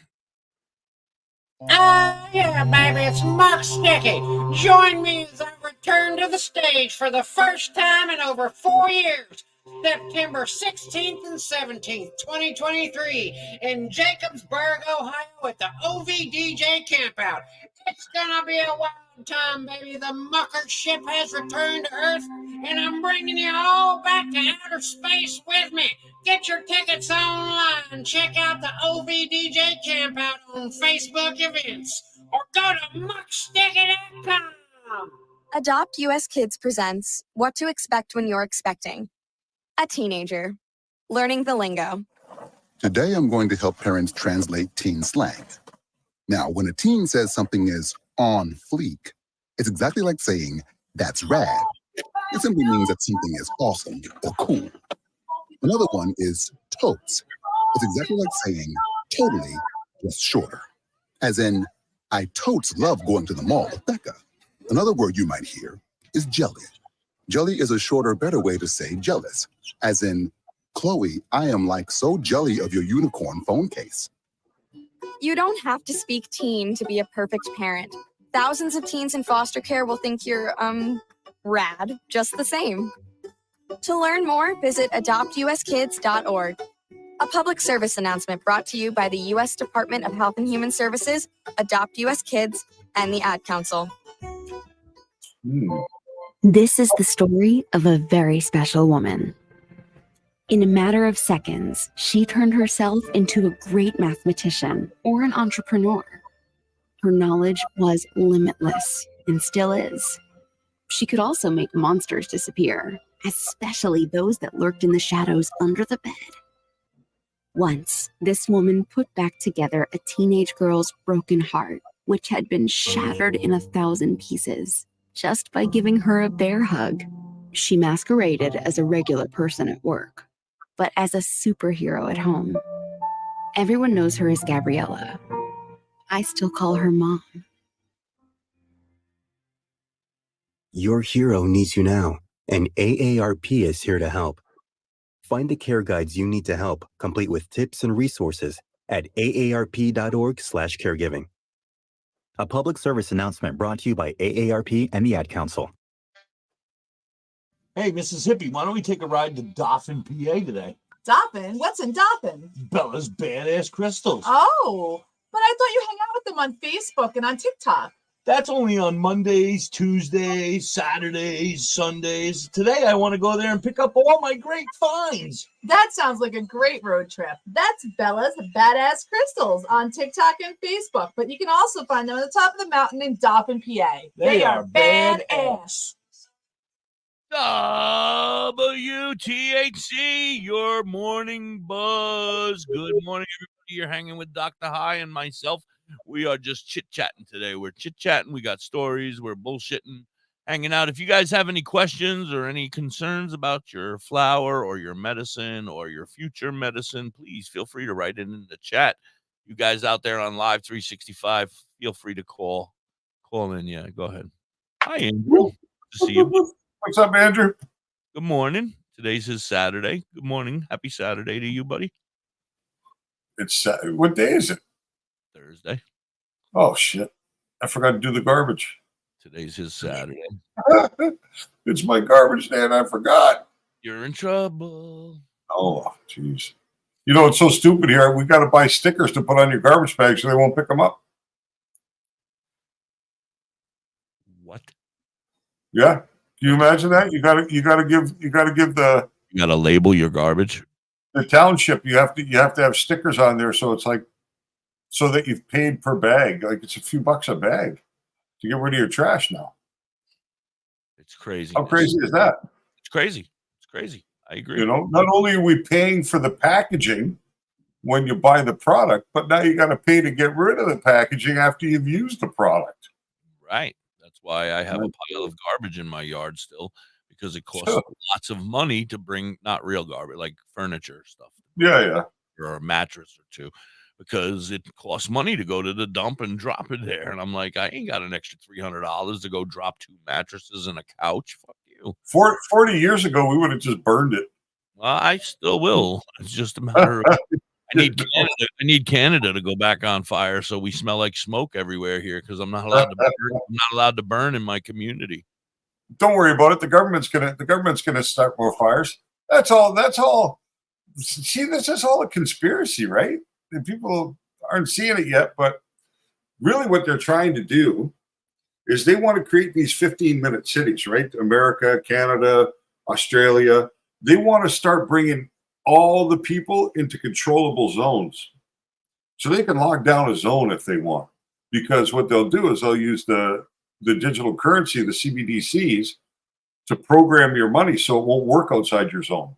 Yeah, baby, it's Muck Sticky. Join me as I return to the stage for the first time in over 4 years. September 16th and 17th, 2023 in Jacobsburg, Ohio at the OVDJ Campout. It's gonna be a wild time, baby. The mucker ship has returned to Earth, and I'm bringing you all back to outer space with me. Get your tickets online. Check out the OVDJ Campout on Facebook events, or go to mucksticky.com. Adopt US Kids presents What to Expect When You're Expecting. A teenager. Learning the lingo. Today, I'm going to help parents translate teen slang. Now, when a teen says something is on fleek, it's exactly like saying, that's rad. It simply means that something is awesome or cool. Another one is totes. It's exactly like saying, totally, just shorter. As in, I totes love going to the mall with Becca. Another word you might hear is jelly. Jelly is a shorter, better way to say jealous. As in, Chloe, I am like so jelly of your unicorn phone case. You don't have to speak teen to be a perfect parent. Thousands of teens in foster care will think you're, rad, just the same. To learn more, visit adoptuskids.org. A public service announcement brought to you by the U.S. Department of Health and Human Services, Adopt U.S. Kids, and the Ad Council. This is the story of a very special woman. In a matter of seconds, she turned herself into a great mathematician or an entrepreneur. Her knowledge was limitless and still is. She could also make monsters disappear, especially those that lurked in the shadows under the bed. Once, this woman put back together a teenage girl's broken heart, which had been shattered in 1,000 pieces, just by giving her a bear hug. She masqueraded as a regular person at work, but as a superhero at home. Everyone knows her as Gabriella. I still call her Mom. Your hero needs you now, and AARP is here to help. Find the care guides you need to help, complete with tips and resources at aarp.org/caregiving. A public service announcement brought to you by AARP and the Ad Council. Hey, Mississippi, why don't we take a ride to Dauphin, PA today? Dauphin? What's in Dauphin? Bella's Badass Crystals. Oh, but I thought you hang out with them on Facebook and on TikTok. That's only on Mondays, Tuesdays, Saturdays, Sundays. Today, I want to go there and pick up all my great finds. That sounds like a great road trip. That's Bella's Badass Crystals on TikTok and Facebook, but you can also find them at the top of the mountain in Dauphin, PA. They are badass. WTHC, your morning buzz. Good morning, everybody. You're hanging with Dr. High and myself. We are just chit-chatting today. We're chit-chatting. We got stories. We're bullshitting, hanging out. If you guys have any questions or any concerns about your flower or your medicine or your future medicine, please feel free to write it in the chat. You guys out there on Live 365, feel free to call in. Yeah, go ahead. Hi, Andrew. Good to see you. What's up, Andrew? Good morning. Today's his Saturday. Good morning. Happy Saturday to you, buddy. It's what day is it? Thursday. Oh, shit. I forgot to do the garbage. Today's his Saturday. It's my garbage day, and I forgot. You're in trouble. Oh, jeez. You know, it's so stupid here. We got to buy stickers to put on your garbage bag so they won't pick them up. What? Yeah. Can you imagine that? You gotta give the You gotta label your garbage. The township. You have to have stickers on there, so it's like so that you've paid per bag. Like it's a few bucks a bag to get rid of your trash now. It's crazy. How crazy is that? It's crazy. It's crazy. I agree. You know, not only are we paying for the packaging when you buy the product, but now you got to pay to get rid of the packaging after you've used the product. Right. That's why I have a pile of garbage in my yard still, because it costs lots of money to bring not real garbage, like furniture stuff. Yeah. Or a mattress or two, because it costs money to go to the dump and drop it there. And I'm like, I ain't got an extra $300 to go drop 2 mattresses and a couch. Fuck you. 40 years ago, we would have just burned it. Well, I still will. It's just a matter of I need Canada to go back on fire so we smell like smoke everywhere here, because I'm not allowed to burn. I'm not allowed to burn in my community. Don't worry about it. The government's gonna start more fires. That's all. See, this is all a conspiracy, right? And people aren't seeing it yet, but really what they're trying to do is they want to create these 15-minute cities, right? America, Canada, Australia. They want to start bringing all the people into controllable zones. So they can lock down a zone if they want. Because what they'll do is they'll use the digital currency, the CBDCs, to program your money so it won't work outside your zone.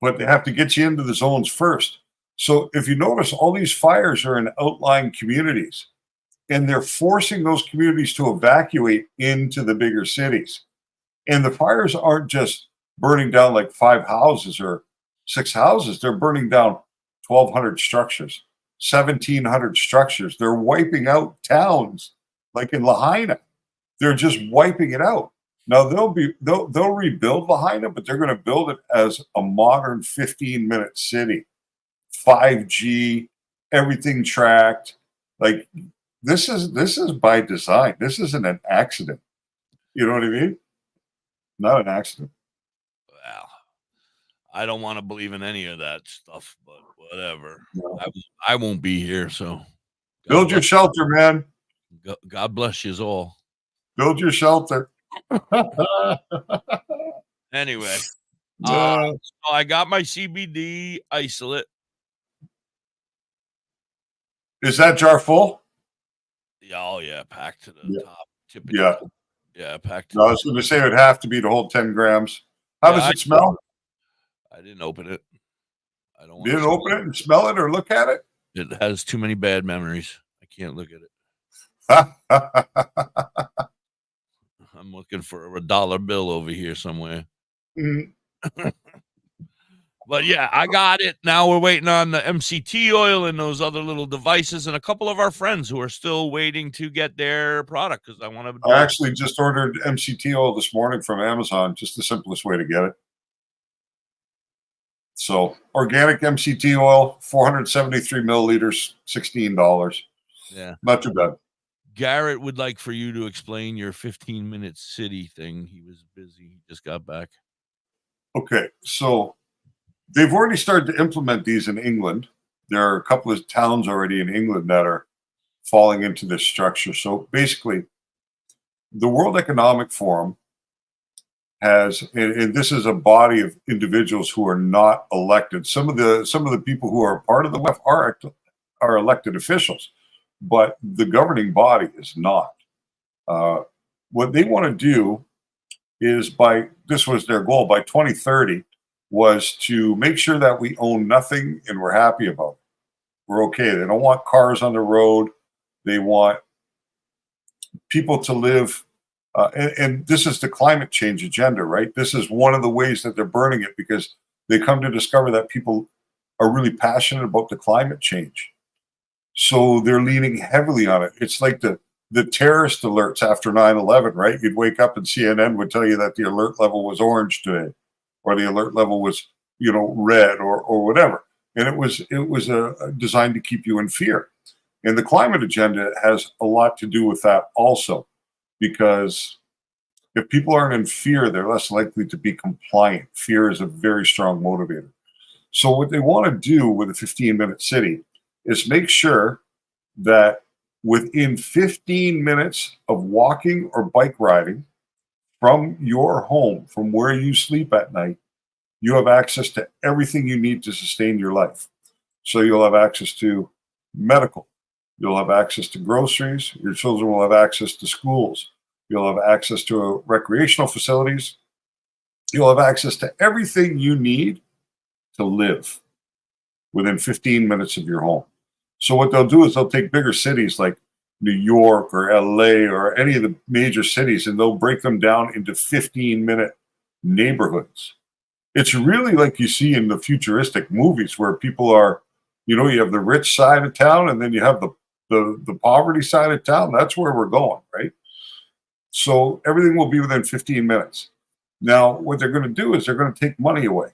But they have to get you into the zones first. So if you notice, all these fires are in outlying communities, and they're forcing those communities to evacuate into the bigger cities. And the fires aren't just burning down like 5 houses or 6 houses. They're burning down 1,200 structures, 1,700 structures. They're wiping out towns like in Lahaina. They're just wiping it out. Now they'll rebuild Lahaina, but they're going to build it as a modern 15-minute city, 5G, everything tracked. Like this is by design. This isn't an accident. You know what I mean? Not an accident. Well, I don't want to believe in any of that stuff, but whatever. No. I won't be here, so Build your shelter, man. God bless you all. Build your shelter. Anyway, so I got my CBD isolate. Is that jar full? Yeah, oh yeah, packed to the top. Yeah. Yeah, packed. No, I was going to say it would have to be to hold 10 grams. How does it smell? I didn't open it. I don't. You didn't open it and smell it or look at it? It has too many bad memories. I can't look at it. I'm looking for a dollar bill over here somewhere. But yeah, I got it. Now we're waiting on the MCT oil and those other little devices, and a couple of our friends who are still waiting to get their product because I want to. I actually just ordered MCT oil this morning from Amazon, just the simplest way to get it. So organic MCT oil, 473 milliliters, $16. Yeah. Not too bad. Garrett would like for you to explain your 15-minute city thing. He was busy. He just got back. Okay, so they've already started to implement these in England. There are a couple of towns already in England that are falling into this structure. So basically, the World Economic Forum has, and this is a body of individuals who are not elected. Some of the people who are part of the WEF are elected officials, but the governing body is not. What they want to do is this was their goal by 2030 was to make sure that we own nothing and we're happy about it. We're okay. They don't want cars on the road. They want people to live. And this is the climate change agenda, right? This is one of the ways that they're burning it because they come to discover that people are really passionate about the climate change. So they're leaning heavily on it. It's like the terrorist alerts after 9/11, right? You'd wake up and CNN would tell you that the alert level was orange today, or the alert level was, red or whatever. And it was designed to keep you in fear. And the climate agenda has a lot to do with that also, because if people aren't in fear, they're less likely to be compliant. Fear is a very strong motivator. So what they want to do with a 15-minute city is make sure that within 15 minutes of walking or bike riding from your home, from where you sleep at night, you have access to everything you need to sustain your life. So you'll have access to medical. You'll have access to groceries. Your children will have access to schools. You'll have access to recreational facilities. You'll have access to everything you need to live within 15 minutes of your home. So what they'll do is they'll take bigger cities like New York or LA or any of the major cities, and they'll break them down into 15-minute neighborhoods. It's really like you see in the futuristic movies where people are, you have the rich side of town and then you have the poverty side of town. That's where we're going, right? So everything will be within 15 minutes. Now, what they're going to do is they're going to take money away.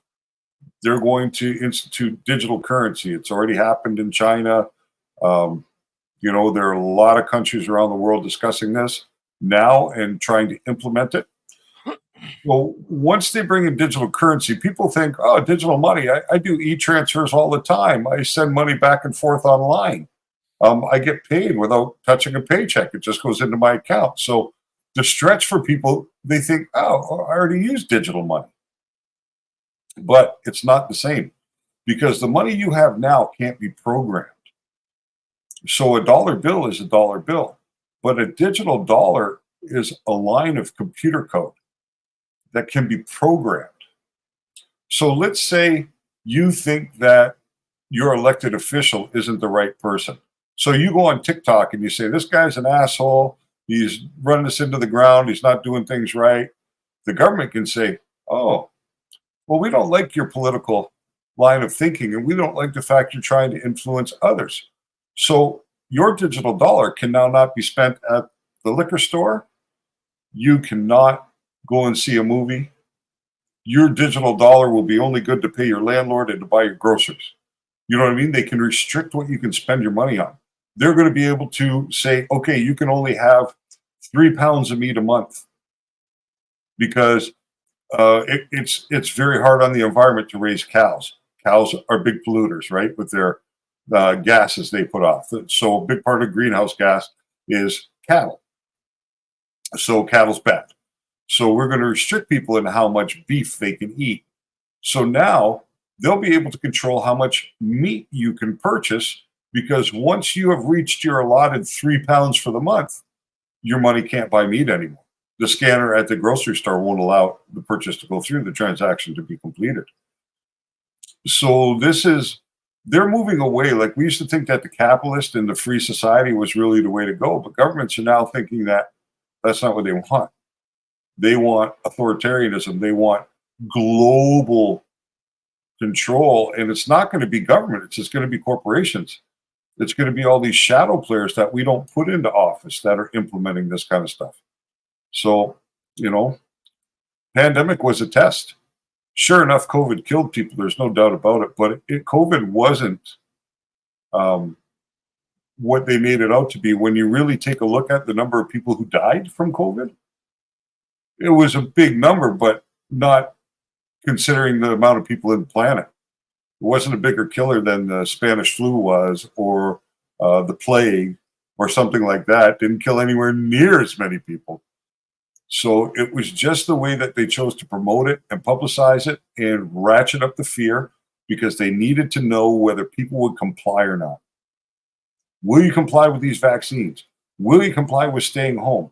They're going to institute digital currency. It's already happened in China. There are a lot of countries around the world discussing this now and trying to implement it. Well, once they bring in digital currency, people think, digital money. I do e-transfers all the time. I send money back and forth online. I get paid without touching a paycheck. It just goes into my account. So the stretch for people, they think, oh, I already used digital money. But it's not the same because the money you have now can't be programmed. So a dollar bill is a dollar bill, but a digital dollar is a line of computer code that can be programmed. So let's say you think that your elected official isn't the right person. So you go on TikTok and you say, this guy's an asshole. He's running us into the ground. He's not doing things right. The government can say, oh, well, we don't like your political line of thinking, and we don't like the fact you're trying to influence others. So your digital dollar can now not be spent at the liquor store. You cannot go and see a movie. Your digital dollar will be only good to pay your landlord and to buy your groceries. You know what I mean? They can restrict what you can spend your money on. They're going to be able to say, okay, you can only have 3 pounds of meat a month because it's very hard on the environment to raise cows. Cows are big polluters, right, with their gases they put off. So a big part of greenhouse gas is cattle. So cattle's bad. So we're going to restrict people in how much beef they can eat. So now they'll be able to control how much meat you can purchase because once you have reached your allotted 3 pounds for the month, your money can't buy meat anymore. The scanner at the grocery store won't allow the purchase to go through, the transaction to be completed. So they're moving away. Like we used to think that the capitalist and the free society was really the way to go, but governments are now thinking that that's not what they want. They want authoritarianism. They want global control, and it's not going to be government. It's just going to be corporations. It's going to be all these shadow players that we don't put into office that are implementing this kind of stuff. So, pandemic was a test. Sure enough, COVID killed people. There's no doubt about it. But COVID wasn't what they made it out to be. When you really take a look at the number of people who died from COVID, it was a big number, but not considering the amount of people in the planet. It wasn't a bigger killer than the Spanish flu was, or the plague, or something like that. It didn't kill anywhere near as many people. So it was just the way that they chose to promote it and publicize it and ratchet up the fear because they needed to know whether people would comply or not. Will you comply with these vaccines? Will you comply with staying home?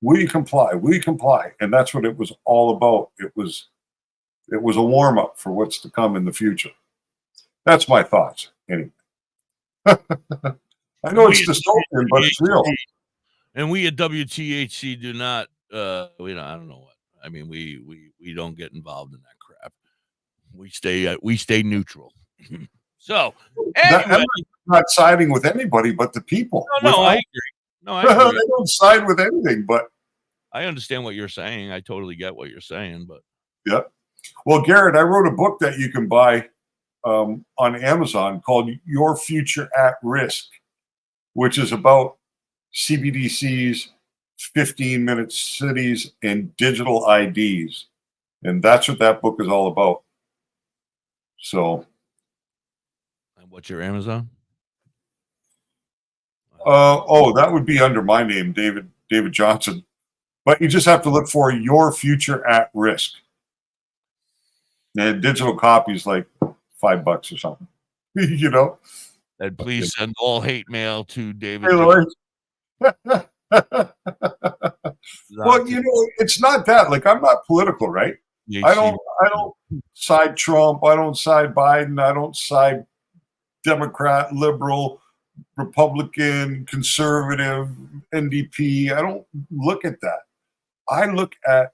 Will you comply? Will you comply? And that's what it was all about. It was a warm-up for what's to come in the future. That's my thoughts, anyway. I know it's dystopian, but it's real. And we at WTHC do not, I don't know what. I mean, we don't get involved in that crap. We stay neutral. So, anyway. I'm not siding with anybody but the people. No, I agree. No, I agree. I don't side with anything, but I understand what you're saying. I totally get what you're saying, but yeah. Well, Garrett, I wrote a book that you can buy on Amazon called Your Future at Risk, which is about CBDCs, 15-minute cities, and digital IDs. And that's what that book is all about. So. And what's your Amazon? That would be under my name, David Johnson. But you just have to look for Your Future at Risk. And digital copies like $5 or something. And please send all hate mail to David. Hey, Lord. Well, it's not that. Like, I'm not political, right? I don't side Trump. I don't side Biden. I don't side Democrat, liberal, Republican, conservative, NDP. I don't look at that. I look at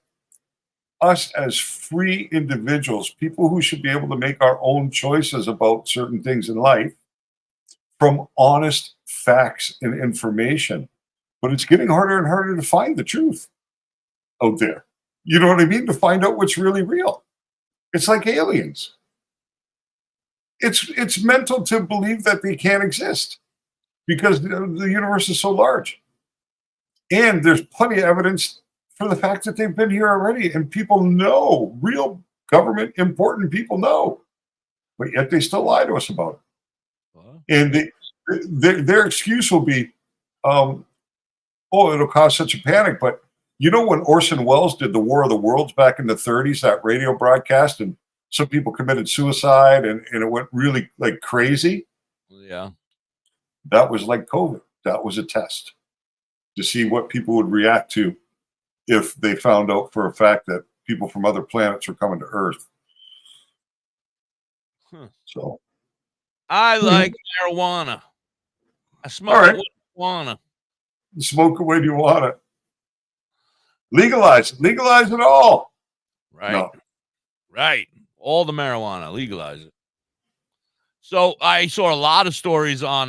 us as free individuals, people who should be able to make our own choices about certain things in life from honest facts and information. But it's getting harder and harder to find the truth out there. You know what I mean? To find out what's really real. It's like aliens. It's mental to believe that they can't exist because the universe is so large. And there's plenty of evidence for the fact that they've been here already, and people know, real government important people know, but yet they still lie to us about it. And their excuse will be, oh, it'll cause such a panic. But you know, when Orson Welles did the War of the Worlds back in the 30s, that radio broadcast, and some people committed suicide and it went really like crazy. Yeah. That was like COVID. That was a test to see what people would react to if they found out for a fact that people from other planets were coming to Earth. So I like marijuana. I smoke All right. it when I wanna. Smoke it when you want it. Legalize it. Legalize it all. Right. No. Right. All the marijuana, legalize it. So I saw a lot of stories on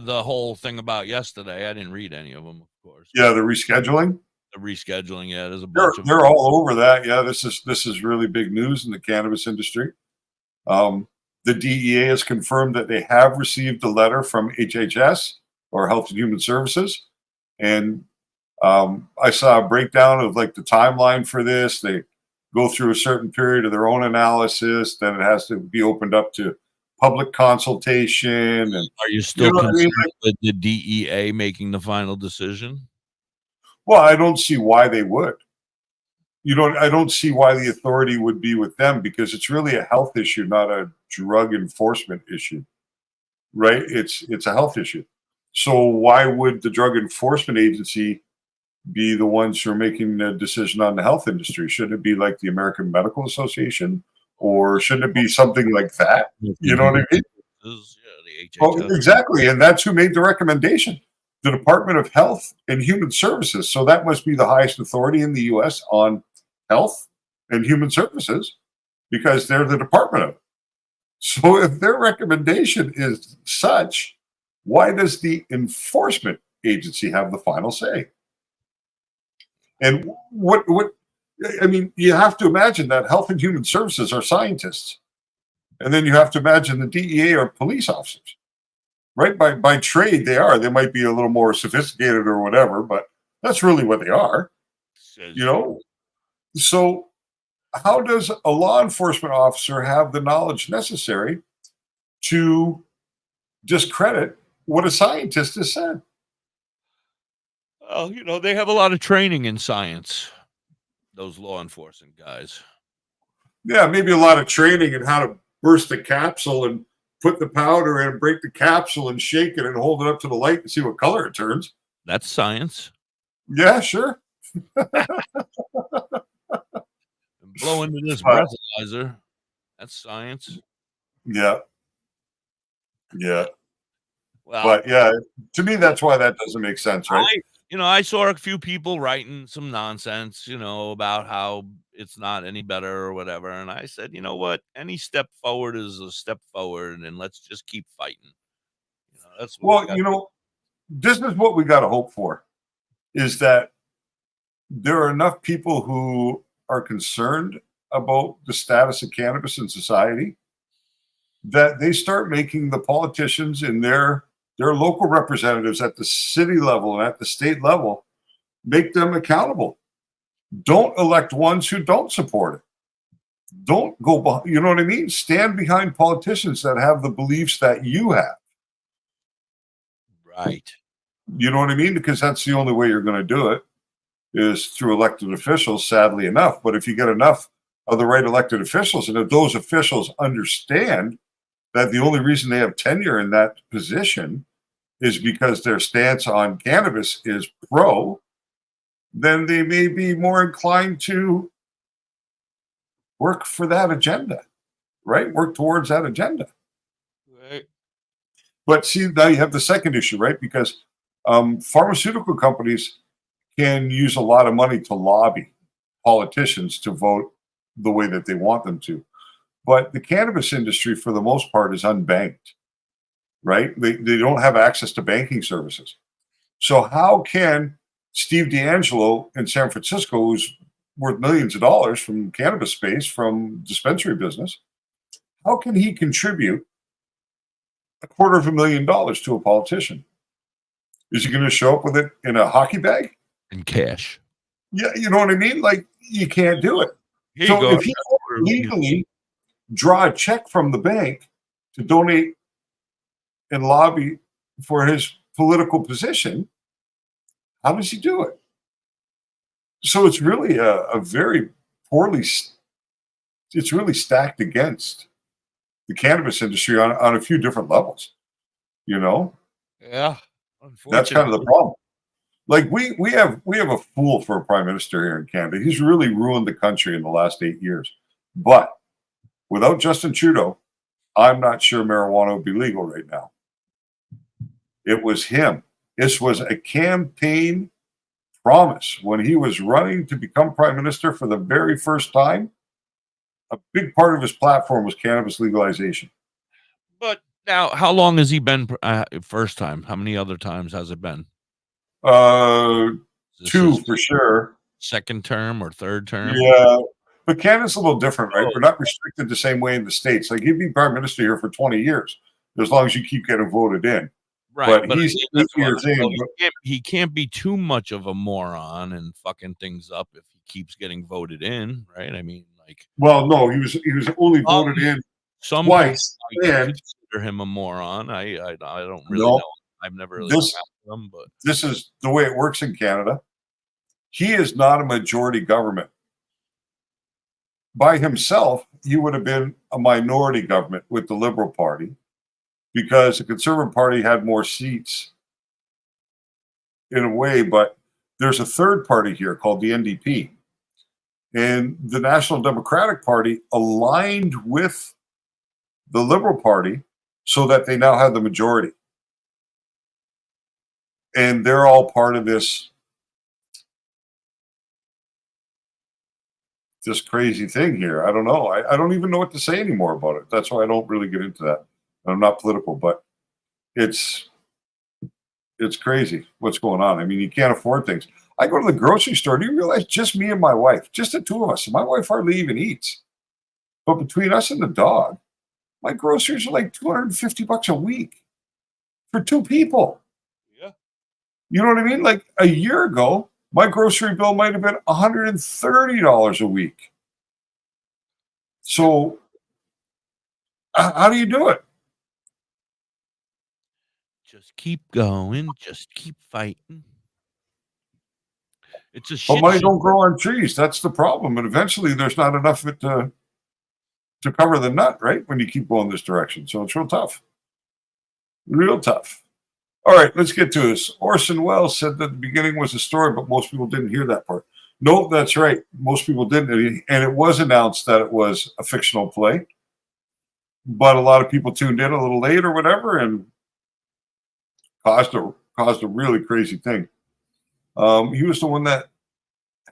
the whole thing about yesterday. I didn't read any of them, of course. Yeah, the rescheduling. The rescheduling, yeah. There's a They're, bunch of they're all over that. Yeah, this is really big news in the cannabis industry. The DEA has confirmed that they have received a letter from HHS, or Health and Human Services, and I saw a breakdown of like the timeline for this. They go through a certain period of their own analysis, then it has to be opened up to public consultation. And Are you still you know what I mean? concerned with the DEA making the final decision? Well, I don't see why they would. I don't see why the authority would be with them, because it's really a health issue, not a drug enforcement issue, right? It's a health issue. So why would the Drug Enforcement Agency be the ones who are making the decision on the health industry? Shouldn't it be like the American Medical Association, or shouldn't it be something like that? You know what I mean? Oh, exactly. And that's who made the recommendation. The Department of Health and Human Services. So that must be the highest authority in the U.S. on health and human services, because they're the department of it. So if their recommendation is such, why does the enforcement agency have the final say? And what I mean, you have to imagine that Health and Human Services are scientists. And then you have to imagine the DEA are police officers. Right? By trade, they are. They might be a little more sophisticated or whatever, but that's really what they are. You know? So how does a law enforcement officer have the knowledge necessary to discredit what a scientist has said? Well, they have a lot of training in science, those law enforcement guys. Yeah, maybe a lot of training in how to burst a capsule and put the powder in, break the capsule and shake it and hold it up to the light and see what color it turns. That's science. Yeah, sure. Blow into this breathalyzer. That's science. Yeah. Yeah. Well, but yeah, to me, that's why that doesn't make sense, right? I saw a few people writing some nonsense, about how it's not any better or whatever. And I said, you know what? Any step forward is a step forward, and let's just keep fighting. That's what this is what we got to hope for, is that there are enough people who are concerned about the status of cannabis in society that they start making the politicians and their local representatives at the city level and at the state level, make them accountable. Don't elect ones who don't support it. Don't go behind, you know what I mean? Stand behind politicians that have the beliefs that you have. Right. You know what I mean? Because that's the only way you're going to do it, is through elected officials, sadly enough. But if you get enough of the right elected officials, and if those officials understand that the only reason they have tenure in that position is because their stance on cannabis is pro, then they may be more inclined to work for that agenda, right? Work towards that agenda. Right. But see, now you have the second issue, right? Because pharmaceutical companies can use a lot of money to lobby politicians to vote the way that they want them to. But the cannabis industry, for the most part, is unbanked, right? They don't have access to banking services. So how can Steve D'Angelo in San Francisco, who's worth millions of dollars from cannabis space, from dispensary business, how can he contribute $250,000 to a politician? Is he going to show up with it in a hockey bag? In cash. Yeah, you know what I mean? Like, you can't do it. Here So you go. if he legally draw a check from the bank to donate and lobby for his political position, how does he do it? So it's really a very poorly, it's really stacked against the cannabis industry on a few different levels, you know? Yeah. That's kind of the problem. Like we have a fool for a prime minister here in Canada. He's really ruined the country in the last 8 years. But without Justin Trudeau, I'm not sure marijuana would be legal right now. It was him. This was a campaign promise when he was running to become prime minister for the very first time. A big part of his platform was cannabis legalization. But now, how long has he been first time? How many other times has it been? Two for sure. Second term or third term? Yeah. But Canada's a little different, right? We're not restricted the same way in the States. Like, he'd be prime minister here for 20 years, as long as you keep getting voted in. Right. But he's 8 years in. He can't be too much of a moron and fucking things up if he keeps getting voted in, right? I mean, like. Well, no, he was only voted in twice. And consider him a moron. I don't really know. I've never really met him, but this is the way it works in Canada. He is not a majority government. By himself, he would have been a minority government with the Liberal Party, because the Conservative Party had more seats in a way, but there's a third party here called the NDP. And the National Democratic Party aligned with the Liberal Party so that they now have the majority. And they're all part of this crazy thing here. I don't know. I don't even know what to say anymore about it. That's why I don't really get into that. I'm not political, but it's crazy what's going on. I mean, you can't afford things. I go to the grocery store. Do you realize just me and my wife, just the two of us, my wife hardly even eats. But between us and the dog, my groceries are like $250 a week for two people. Yeah. You know what I mean? Like a year ago, my grocery bill might have been $130 a week. So how do you do it? just keep going, just keep fighting. It's a But shit money show. don't grow on trees. That's the problem. And eventually there's not enough of it to cover the nut, right? When you keep going this direction. So it's real tough. Real tough. All right, let's get to this. Orson Welles said that the beginning was a story, but most people didn't hear that part. No, that's right. Most people didn't. And it was announced that it was a fictional play. But a lot of people tuned in a little late or whatever and caused a really crazy thing. He was the one that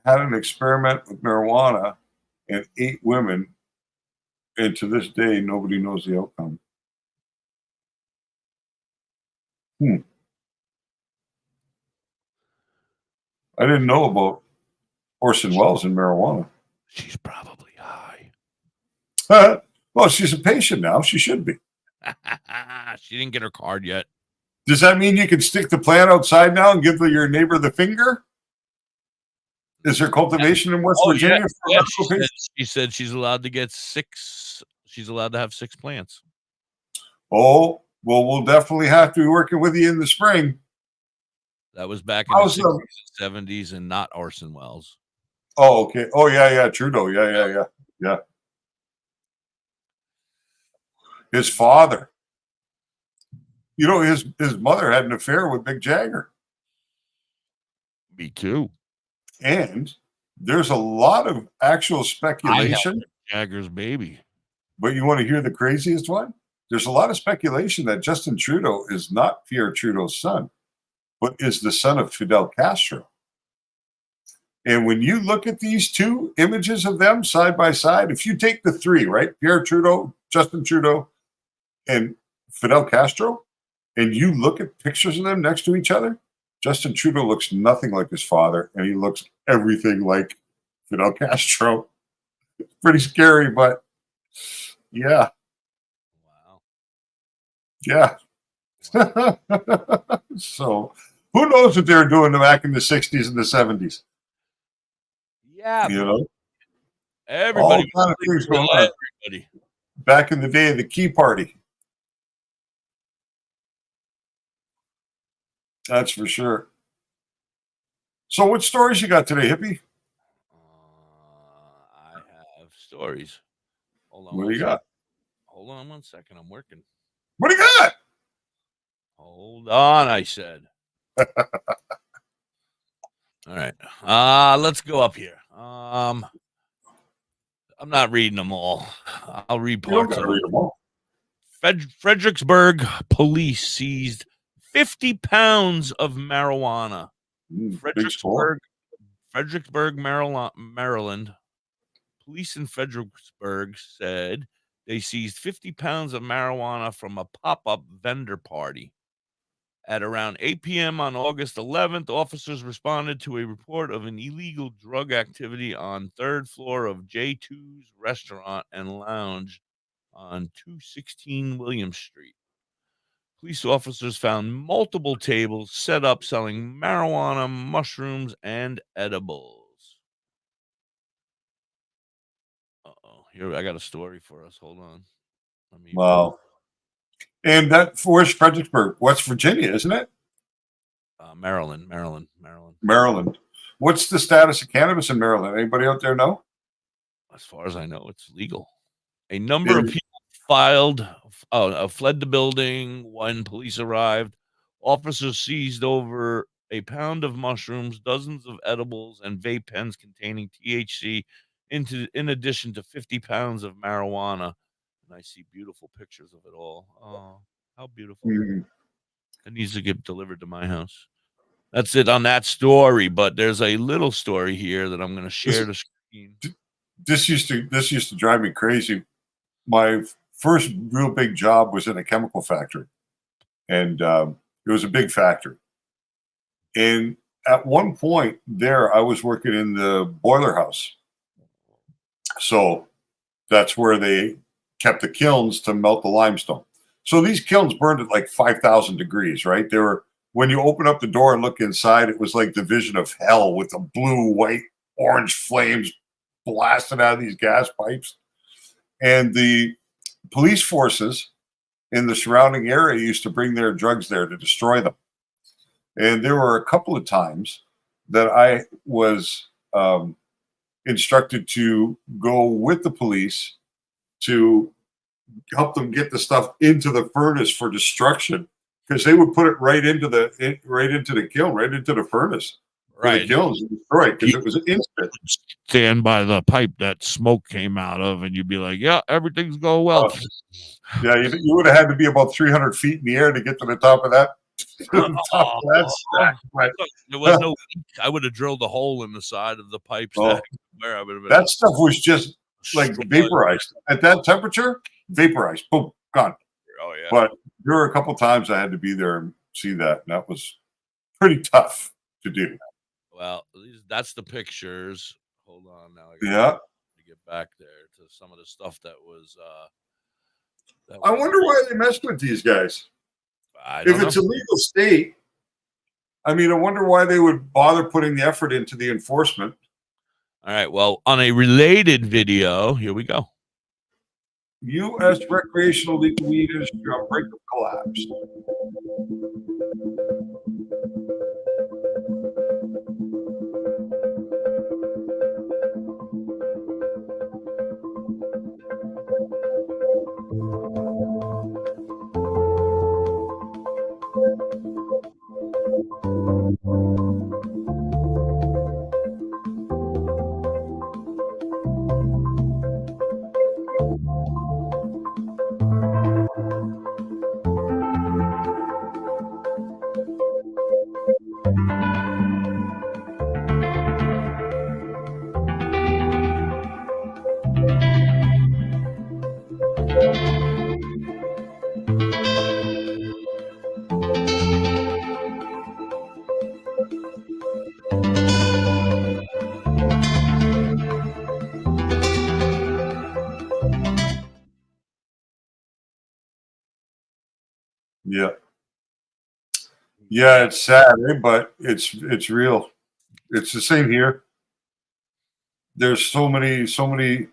had an experiment with marijuana and 8 women. And to this day, nobody knows the outcome. I didn't know about Orson Welles and marijuana. She's probably high. Well, she's a patient now. She should be. She didn't get her card yet. Does that mean you can stick the plant outside now and give your neighbor the finger? Is there cultivation in West Virginia? Yeah. For medical She said she's allowed to get 6. She's allowed to have 6 plants. Oh, well, we'll definitely have to be working with you in the spring. That was back in the 60s and 70s and not Orson Welles. Oh, okay. Oh, yeah. Trudeau. Yeah. His father. You know, his mother had an affair with Mick Jagger. Me too. And there's a lot of actual speculation. Jagger's baby. But you want to hear the craziest one? There's a lot of speculation that Justin Trudeau is not Pierre Trudeau's son, but is the son of Fidel Castro. And when you look at these 2 images of them side by side, if you take the 3, right? Pierre Trudeau, Justin Trudeau, and Fidel Castro, and you look at pictures of them next to each other, Justin Trudeau looks nothing like his father, and he looks everything like Fidel Castro. It's pretty scary, but yeah. Wow. Yeah. So who knows what they were doing back in the 60s and the 70s? Yeah. You know? Everybody. All kind of things going on. Everybody. Back in the day of the Key Party. That's for sure. So what stories you got today, Hippie? I have stories. Hold on. What do one you sec. got? Hold on 1 second. I'm working. What do you got? Hold on, I said. All right. Let's go up here. I'm not reading them all. I'll read You don't parts gotta of read them. them all. Fredericksburg police seized 50 pounds of marijuana. Big score. Fredericksburg, Maryland. Police in Fredericksburg said they seized 50 pounds of marijuana from a pop-up vendor party. At around 8 p.m. on August 11th, officers responded to a report of an illegal drug activity on third floor of J2's restaurant and lounge on 216 William Street. Police officers found multiple tables set up selling marijuana, mushrooms, and edibles. Uh-oh. Here, I got a story for us. Hold on. Wow. And that where's Fredericksburg? West Virginia, isn't it? Maryland. Maryland. What's the status of cannabis in Maryland? Anybody out there know? As far as I know, it's legal. A number of people fled the building when police arrived. Officers seized over a pound of mushrooms, dozens of edibles, and vape pens containing THC, in addition to 50 pounds of marijuana. And I see beautiful pictures of it all. Oh, how beautiful. It needs to get delivered to my house. That's it on that story, but there's a little story here that I'm going to share the screen. This used to drive me crazy. My first real big job was in a chemical factory, and it was a big factory. And at one point there, I was working in the boiler house. So that's where they kept the kilns to melt the limestone. So these kilns burned at like 5,000 degrees, right? They were, when you open up the door and look inside, it was like the vision of hell with the blue, white, orange flames blasting out of these gas pipes. And the police forces in the surrounding area used to bring their drugs there to destroy them. And there were a couple of times that I was instructed to go with the police to help them get the stuff into the furnace for destruction, because they would put it right into the kiln, right into the furnace. Right. The kilns and destroy it because it was instant. Stand by the pipe that smoke came out of, and you'd be like, yeah, everything's going well. Yeah, you would have had to be about 300 feet in the air to get to the top of that. Top of that stack. Right. There was no leak. I would have drilled a hole in the side of the pipe stack. Where I would have been. That stuff was just like vaporized at that temperature. Vaporized, boom, gone. Oh yeah. But there were a couple times I had to be there and see that, and that was pretty tough to do. Well, that's the pictures. Hold on now. Yeah. To get back there to some of the stuff that was. I wonder why they messed with these guys. If it's a legal state, I mean, I wonder why they would bother putting the effort into the enforcement. All right. Well, on a related video, here we go. U.S. recreational legal weed industry on brink of collapse. Yeah. Yeah, it's sad, but it's real. It's the same here. There's so many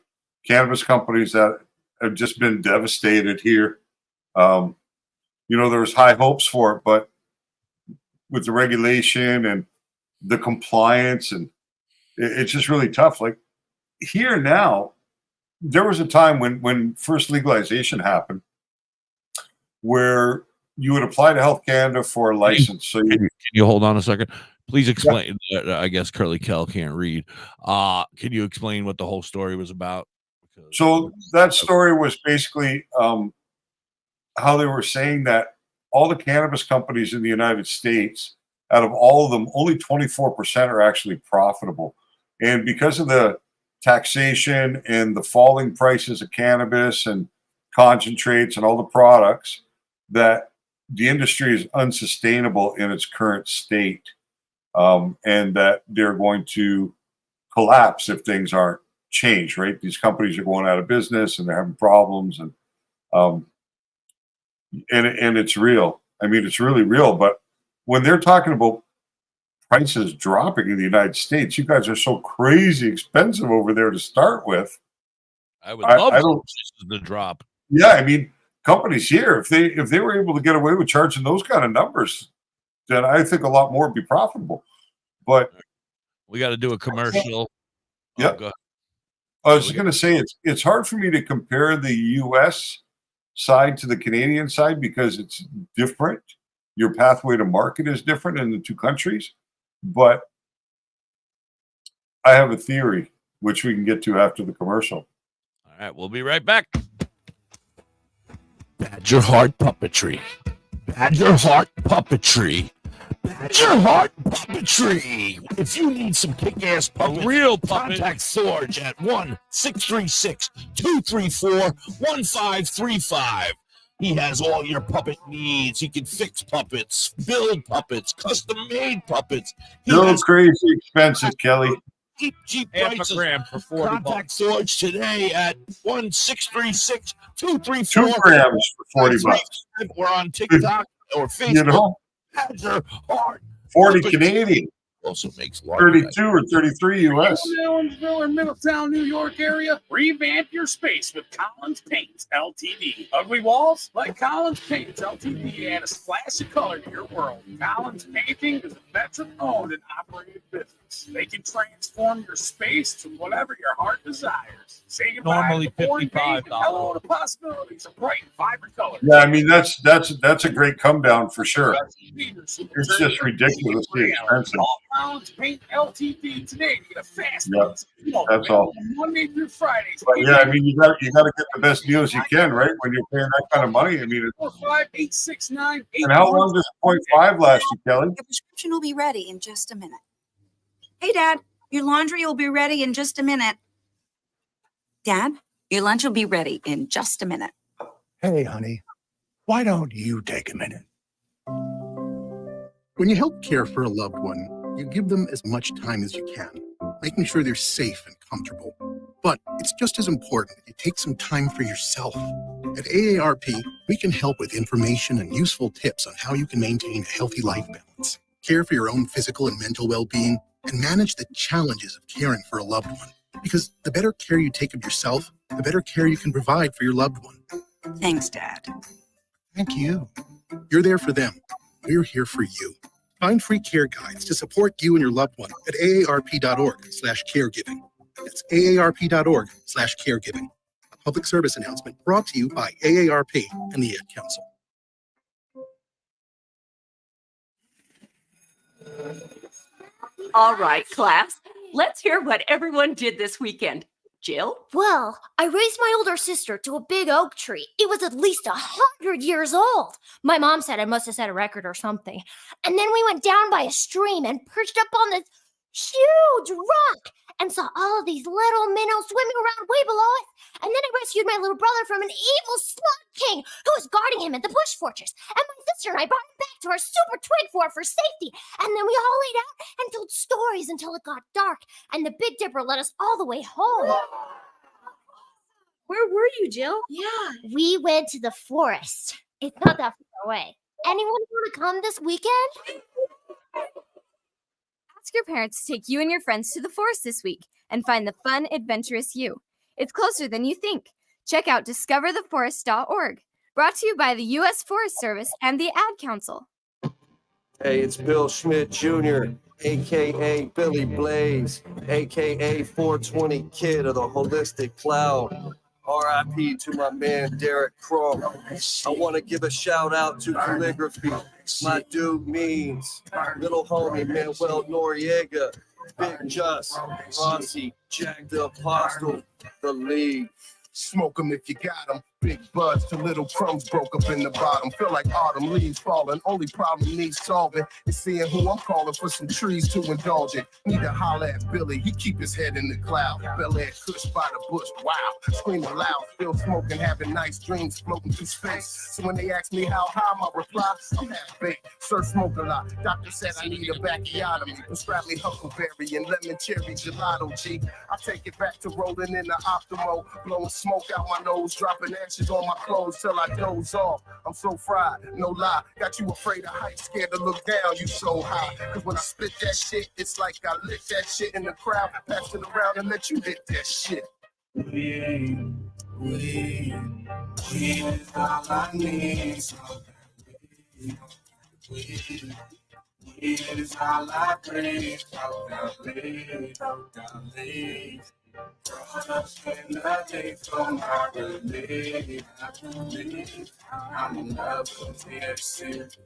cannabis companies that have just been devastated here. There was high hopes for it, but with the regulation and the compliance, and it's just really tough. Like here now, there was a time when first legalization happened where you would apply to Health Canada for a license. So Can you hold on a second? Please explain. I guess Curly Kell can't read. Can you explain what the whole story was about? So that story was basically how they were saying that all the cannabis companies in the United States, out of all of them, only 24% are actually profitable. And because of the taxation and the falling prices of cannabis and concentrates and all the products, that the industry is unsustainable in its current state, and that they're going to collapse if things aren't changed, right? These companies are going out of business and they're having problems, and it's real. I mean, it's really real. But when they're talking about prices dropping in the United States, you guys are so crazy expensive over there to start with. I would love I don't, the drop. yeah, I mean, companies here, if they were able to get away with charging those kind of numbers, then I think a lot more would be profitable. But we got to do a commercial. Yeah. Go ahead. I was going to say it's hard for me to compare the U.S. side to the Canadian side because it's different. Your pathway to market is different in the two countries. But I have a theory, which we can get to after the commercial. All right, we'll be right back. Badger Heart Puppetry. Badger Heart Puppetry. Badger Heart Puppetry. If you need some kick-ass puppets, real puppet, contact Sorge at 1-636-234-1535. He has all your puppet needs. He can fix puppets, build puppets, custom-made puppets. You're crazy expensive, Kelly. Cheap Half a prices. gram for 40 Contact Sorge today at 1-636-234. 2 grams for 40 bucks. We're on TikTok or Facebook. You know, Badger Heart 40 Puppetry. Canadian. Also makes large 32 or 33 US. Owensville or Middletown, New York area? Revamp your space with Collins Paints Ltd. Ugly walls? Let Collins Paints Ltd add a splash of color to your world. Collins Painting is a veteran-owned and operated business. They can transform your space to whatever your heart desires. Say goodbye Normally to boring paint $55. and hello to possibilities of bright and vibrant colors. Yeah, I mean that's a great come down for sure. It's just ridiculously expensive. Call Collins Paint Ltd today to get a fast. Yeah, that's all. Monday through Fridays. But yeah, I mean you got to get the best deals you can, right? When you're paying that kind of money, I mean. 45869. And how long does 0.5 last you, Kelly? Your prescription will be ready in just a minute. Hey, Dad, your laundry will be ready in just a minute. Dad, your lunch will be ready in just a minute. Hey, honey, why don't you take a minute? When you help care for a loved one, you give them as much time as you can, making sure they're safe and comfortable. But it's just as important that you take some time for yourself. At AARP, we can help with information and useful tips on how you can maintain a healthy life balance, care for your own physical and mental well-being, and manage the challenges of caring for a loved one. Because the better care you take of yourself, the better care you can provide for your loved one. Thanks, Dad. Thank you. You're there for them. We're here for you. Find free care guides to support you and your loved one at aarp.org/caregiving. That's aarp.org/caregiving. A public service announcement brought to you by AARP and the Ad Council. All right, class, let's hear what everyone did this weekend. Jill? Well, I raised my older sister to a big oak tree. It was at least 100 years old. My mom said I must have set a record or something. And then we went down by a stream and perched up on this huge rock and saw all of these little minnows swimming around way below us. And then I rescued my little brother from an evil slug king who was guarding him at the Bush Fortress. And my sister and I brought him back to our super twig fort for safety. And then we all laid out and told stories until it got dark. And the Big Dipper led us all the way home. Where were you, Jill? Yeah. We went to the forest. It's not that far away. Anyone want to come this weekend? Ask your parents to take you and your friends to the forest this week and find the fun, adventurous you. It's closer than you think. Check out discovertheforest.org. Brought to you by the U.S. Forest Service and the Ad Council. Hey, it's Bill Schmidt Jr., aka Billy Blaze, aka 420 Kid of the Holistic Cloud. RIP to my man Derek Crum. I want to give a shout out to Calligraphy. My dude Means, little homie Manuel Noriega, Big Just, Rossi, Jack the Apostle, the League. Smoke 'em if you got 'em. Big buds to little crumbs broke up in the bottom. Feel like autumn leaves falling. Only problem needs solving is seeing who I'm calling for some trees to indulge in. Need to holler at Billy. He keep his head in the cloud. Bel Air Kush by the bush. Wow. Screaming loud. Still smoking. Having nice dreams floating through space. So when they ask me how high, my reply, I'm half baked. Sir, smoke a lot. Doctor said I need a bacchiotomy. Prescribe me huckleberry and lemon cherry gelato, G. I take it back to rolling in the Optimo. Blowing smoke out my nose. Dropping ashes on my clothes till I doze off. I'm so fried, no lie. Got you afraid of heights, scared to look down. You so high. Cause when I spit that shit, it's like I lit that shit in the crowd. Pass it around and let you hit that shit. Weed is all I need. Weed is all I breathe. Nothing for my relief. I'm in love with THC.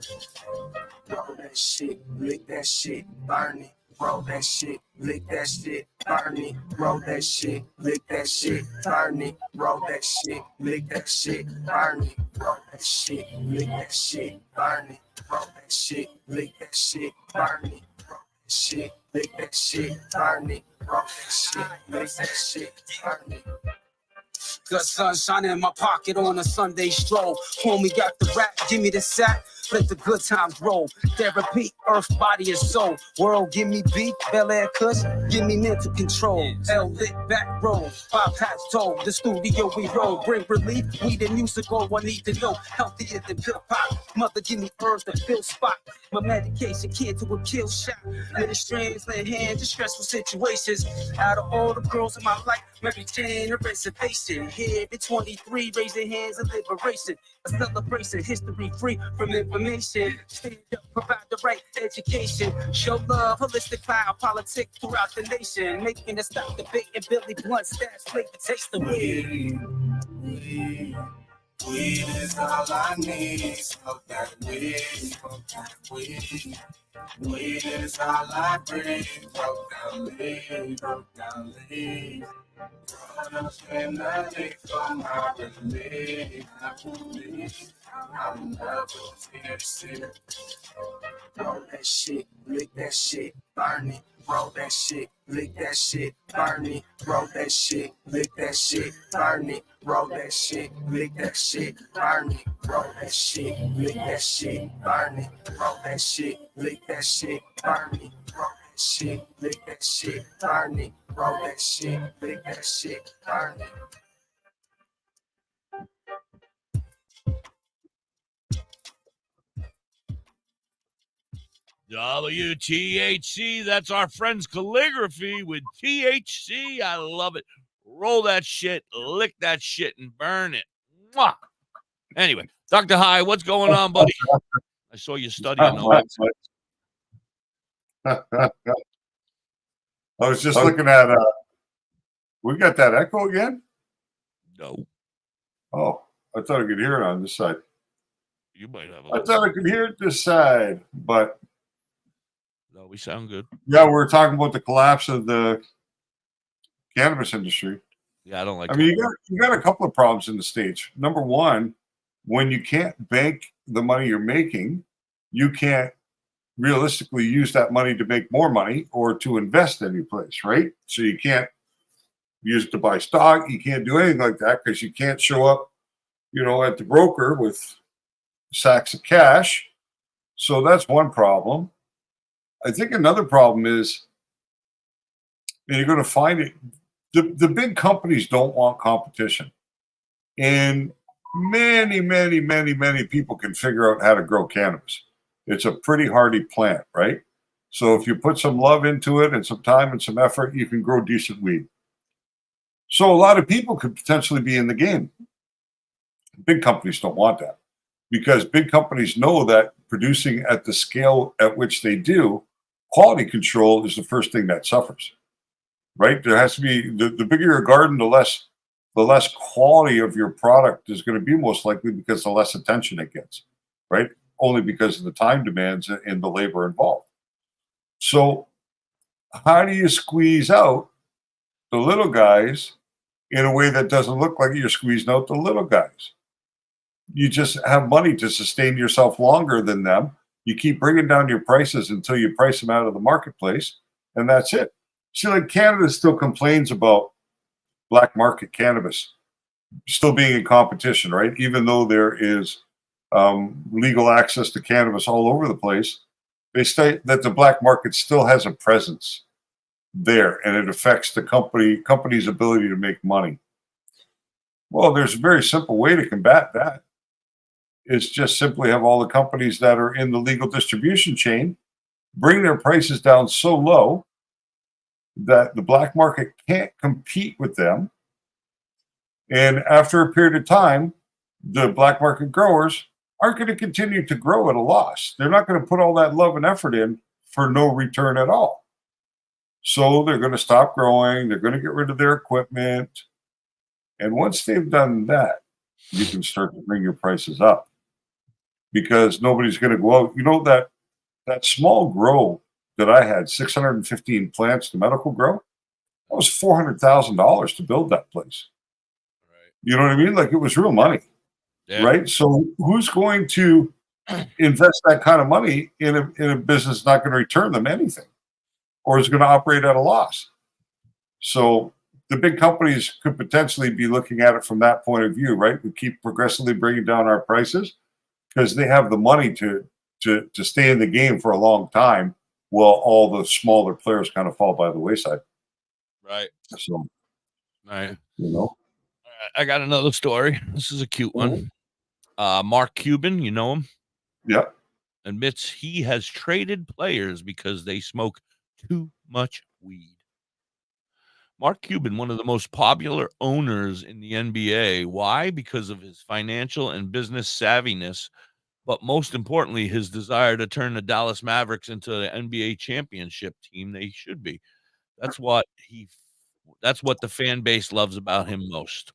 Roll that shit, lick that shit, burn it. Roll that shit, lick that shit, burn it. Roll that shit, lick that shit, burn it. Roll that shit, lick that shit, burn it. Roll that shit, lick that shit, burn it. Roll that shit, lick that shit, burn it. Roll that shit, lick that shit, burn it. Roll that shit, lick that shit, burn it. Good sunshine in my pocket on a Sunday stroll. Homie got the rap, give me the sack. Let the good times roll. Therapy, earth, body, and soul. World, give me beat. Bel Air Kush, give me mental control. L lit back roll. Bypass toll. The studio we roll. Bring relief. Weed and music, all I need to know. Healthier than pill pop. Mother, give me herbs that fill spot. My medication, kid to a kill shot. Many strands, lay hands in stressful situations. Out of all the girls in my life, Mary Jane, a reservation. Here, the 23, raising hands of liberation. A celebration, history free from information. Stand up, provide the right education. Show love, holistic file, politics throughout the nation. Making it stop debating Billy Blunt stats, make the taste of weed. Weed is all I need. Smoke that weed, smoke that weed. Weed is all I breathe. Broke down leaves, broke down leaves. Growing up in the leaf for my relief. I'm in love with THC. Roll that shit, lick that shit, burn it. Roll that shit, lick that shit, burn it. Roll that shit, lick that shit, burn it. Roll that shit, lick that shit, burn it. Roll that shit, lick that shit, burn it. Roll that shit, lick that shit, burn it. Roll that shit, lick that shit, burn it. Roll that shit, lick that shit, burn it. WTHC, that's our friends Calligraphy with THC. I love it. Roll that shit, lick that shit, and burn it. Mwah. Anyway, Dr. High, what's going on, buddy? I saw you studying the whole I was just looking at we got that echo again? No. Oh, I thought I could hear it on this side. You might have I thought I could hear it this side, but no, we sound good. yeah, we were talking about the collapse of the cannabis industry. Yeah, I don't like I mean, you got a couple of problems in the States. Number one, when you can't bank the money you're making, you can't realistically use that money to make more money or to invest any place, right? So you can't use it to buy stock. You can't do anything like that because you can't show up, at the broker with sacks of cash. So that's one problem. I think another problem is, and you're going to find it, the big companies don't want competition. And many, many, many, many people can figure out how to grow cannabis. It's a pretty hardy plant, right? So if you put some love into it and some time and some effort, you can grow decent weed. So a lot of people could potentially be in the game. Big companies don't want that. because big companies know that producing at the scale at which they do, quality control is the first thing that suffers, right? There has to be the bigger your garden, the less quality of your product is going to be, most likely because the less attention it gets, right? Only because of the time demands and the labor involved. So how do you squeeze out the little guys in a way that doesn't look like you're squeezing out the little guys? You just have money to sustain yourself longer than them. You keep bringing down your prices until you price them out of the marketplace, and that's it. See, like Canada still complains about black market cannabis still being in competition, right? Even though there is legal access to cannabis all over the place, they state that the black market still has a presence there, and it affects the company's ability to make money. Well, there's a very simple way to combat that. It's just simply have all the companies that are in the legal distribution chain bring their prices down so low that the black market can't compete with them. And after a period of time, the black market growers aren't going to continue to grow at a loss. They're not going to put all that love and effort in for no return at all. So they're going to stop growing. They're going to get rid of their equipment. And once they've done that, you can start to bring your prices up, because nobody's going to go out. You know, that small grow that I had, 615 plants to medical grow, that was $400,000 to build that place. Right. You know what I mean? Like, it was real money. Yeah. Right? So who's going to invest that kind of money in a business that's not going to return them anything, or is going to operate at a loss? So the big companies could potentially be looking at it from that point of view, right? We keep progressively bringing down our prices because they have the money to stay in the game for a long time, while all the smaller players kind of fall by the wayside. Right. So, right. You know, I got another story. This is a cute one. Mark Cuban, you know him? Yeah. Admits he has traded players because they smoke too much weed. Mark Cuban, one of the most popular owners in the NBA. Why? Because of his financial and business savviness, but most importantly, his desire to turn the Dallas Mavericks into the NBA championship team they should be. That's what the fan base loves about him most.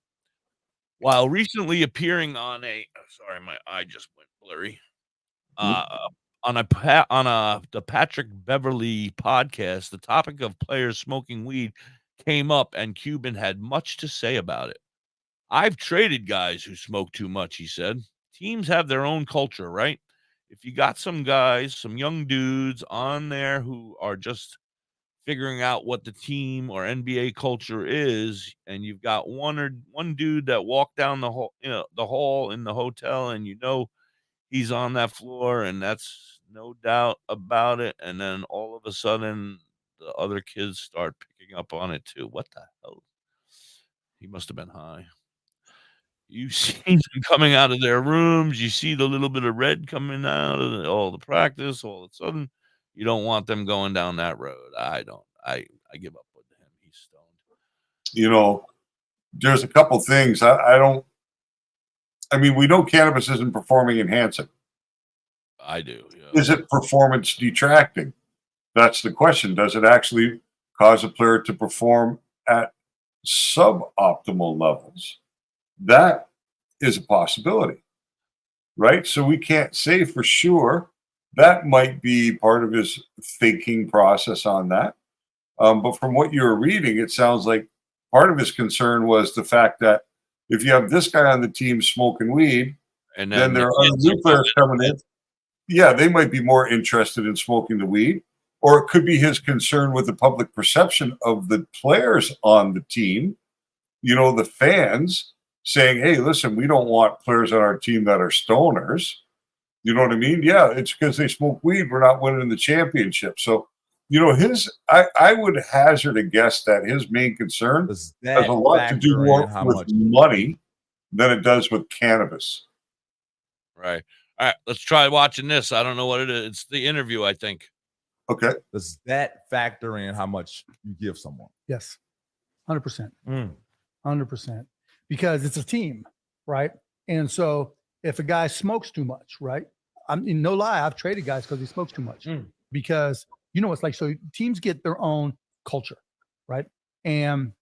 While recently appearing on sorry, my eye just went blurry. On the Patrick Beverly podcast, the topic of players smoking weed came up, and Cuban had much to say about it. I've traded guys who smoke too much, he said. Teams have their own culture, right? If you got some guys, some young dudes on there who are just figuring out what the team or NBA culture is, and you've got one dude that walked down the hall in the hotel, and he's on that floor, and that's no doubt about it. And then all of a sudden, the other kids start picking up on it too. What the hell? He must have been high. You see them coming out of their rooms. You see the little bit of red coming out of all the practice. All of a sudden, you don't want them going down that road. I don't. I give up with him. He's stoned. You know, there's a couple things. I mean, we know cannabis isn't performing enhancing. I do. Yeah. Is it performance detracting? That's the question. Does it actually cause a player to perform at suboptimal levels? That is a possibility, right? So we can't say for sure. That might be part of his thinking process on that. But from what you were reading, it sounds like part of his concern was the fact that if you have this guy on the team smoking weed, and then there are other new players coming in, yeah, they might be more interested in smoking the weed. Or it could be his concern with the public perception of the players on the team, you know, the fans saying, hey, listen, we don't want players on our team that are stoners. You know what I mean? Yeah, it's because they smoke weed. We're not winning the championship. So, you know, I would hazard a guess that his main concern has a lot to do more with money than it does with cannabis. Right. All right, let's try watching this. I don't know what it is. It's the interview, I think. Okay. Does that factor in how much you give someone? Yes. 100%. 100%. Because it's a team, right? And so if a guy smokes too much, right? I mean, no lie, I've traded guys because he smokes too much because it's like, so teams get their own culture, right? And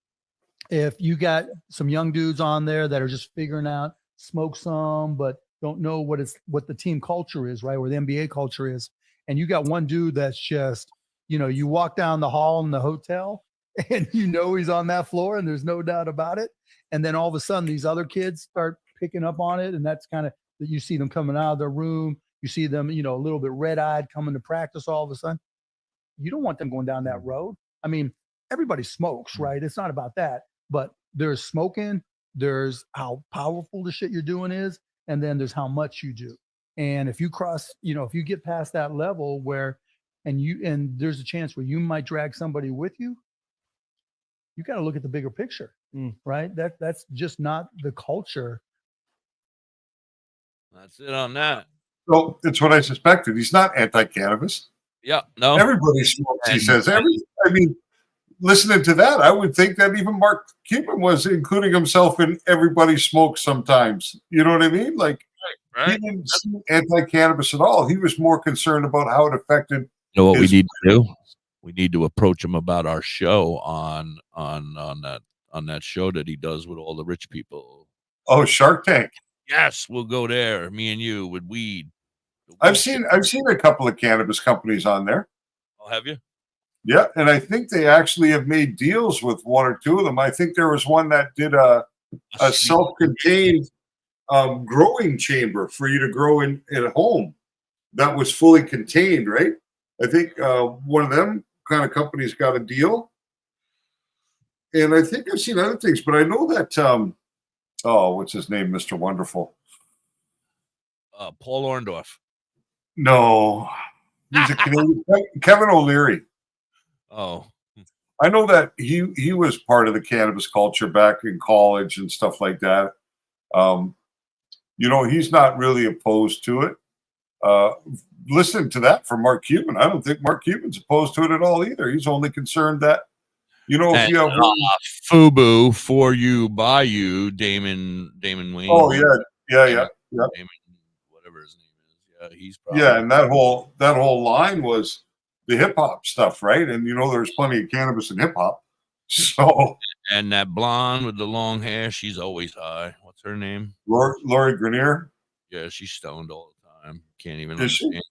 if you got some young dudes on there that are just figuring out, smoke some, but don't know what the team culture is, right? Or the NBA culture is. And you got one dude that's just, you walk down the hall in the hotel and he's on that floor and there's no doubt about it. And then all of a sudden these other kids start picking up on it. And that's kind of that you see them coming out of their room. You see them, a little bit red-eyed coming to practice all of a sudden. You don't want them going down that road. I mean, everybody smokes, right? It's not about that. But there's smoking, there's how powerful the shit you're doing is, and then there's how much you do. And if you cross, if you get past that level where, and there's a chance where you might drag somebody with you, you got to look at the bigger picture, right? That's just not the culture. That's it on that. So it's what I suspected. He's not anti-cannabis. Yeah, no. Everybody smokes, he says. Listening to that, I would think that even Mark Cuban was including himself in everybody smokes sometimes. You know what I mean? Like, he didn't see anti-cannabis at all. He was more concerned about how it affected. You know what we need to do? We need to approach him about our show on that show that he does with all the rich people. Oh, Shark Tank. Yes, we'll go there. Me and you with weed. I've seen a couple of cannabis companies on there. Oh, have you? Yeah, and I think they actually have made deals with one or two of them. I think there was one that did a self-contained growing chamber for you to grow in at home that was fully contained, right? I think one of them kind of companies got a deal. And I think I've seen other things, but I know that, what's his name, Mr. Wonderful? Paul Orndorff. No, he's a Canadian. Kevin O'Leary. Oh, I know that he was part of the cannabis culture back in college and stuff like that. He's not really opposed to it. Listen to that from Mark Cuban. I don't think Mark Cuban's opposed to it at all either. He's only concerned that, if you have FUBU, for you, by you, Damon Wayne. Oh yeah. Damon, whatever his name is. Yeah, he's probably and that whole line was the hip hop stuff, right? And there's plenty of cannabis in hip hop. So and that blonde with the long hair, she's always high. What's her name? Lori Grenier. Yeah, she's stoned all the time. Can't even Is she? understand.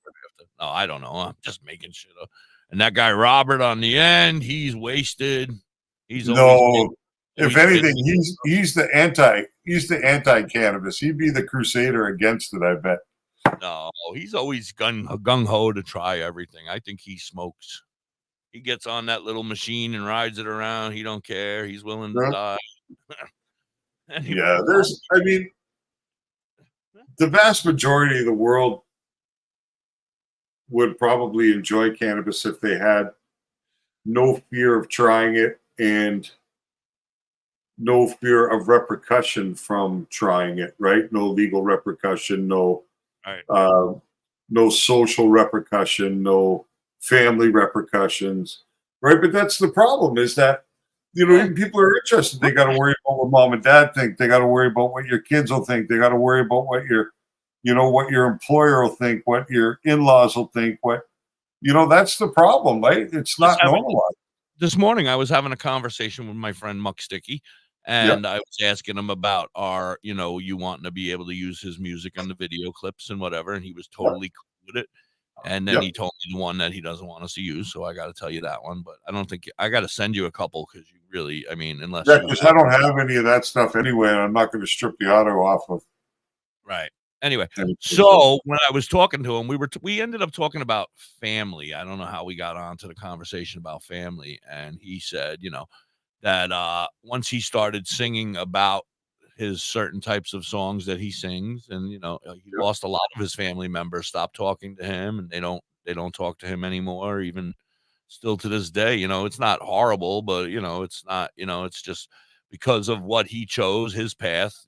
No, I don't know. I'm just making shit up. And that guy Robert on the end, he's wasted. He's if anything, he's the anti-cannabis. He'd be the crusader against it, I bet. No, he's always gung ho to try everything. I think he smokes. He gets on that little machine and rides it around. He don't care. He's willing to die. Yeah, the vast majority of the world would probably enjoy cannabis if they had no fear of trying it and no fear of repercussion from trying it, right? No legal repercussion, no social repercussion, no family repercussions, right? But that's the problem, is that even people are interested. They got to worry about what mom and dad think. They got to worry about what your kids will think. They got to worry about what your employer will think, what your in-laws will think. That's the problem, right? It's not normalized. This morning, I was having a conversation with my friend Muck Sticky, and I was asking him about you wanting to be able to use his music on the video clips and whatever, and he was totally cool with it. And then he told me the one that he doesn't want us to use, so I got to tell you that one. But I don't think I got to send you a couple because you really, unless because I don't have any of that stuff anyway, and I'm not going to strip the auto off of. Right. Anyway, so when I was talking to him, we ended up talking about family. I don't know how we got onto the conversation about family, and he said, that once he started singing about his certain types of songs that he sings, and he lost a lot of his family members, stopped talking to him, and they don't talk to him anymore, even still to this day. It's not horrible, but it's not, it's just because of what he chose, his path,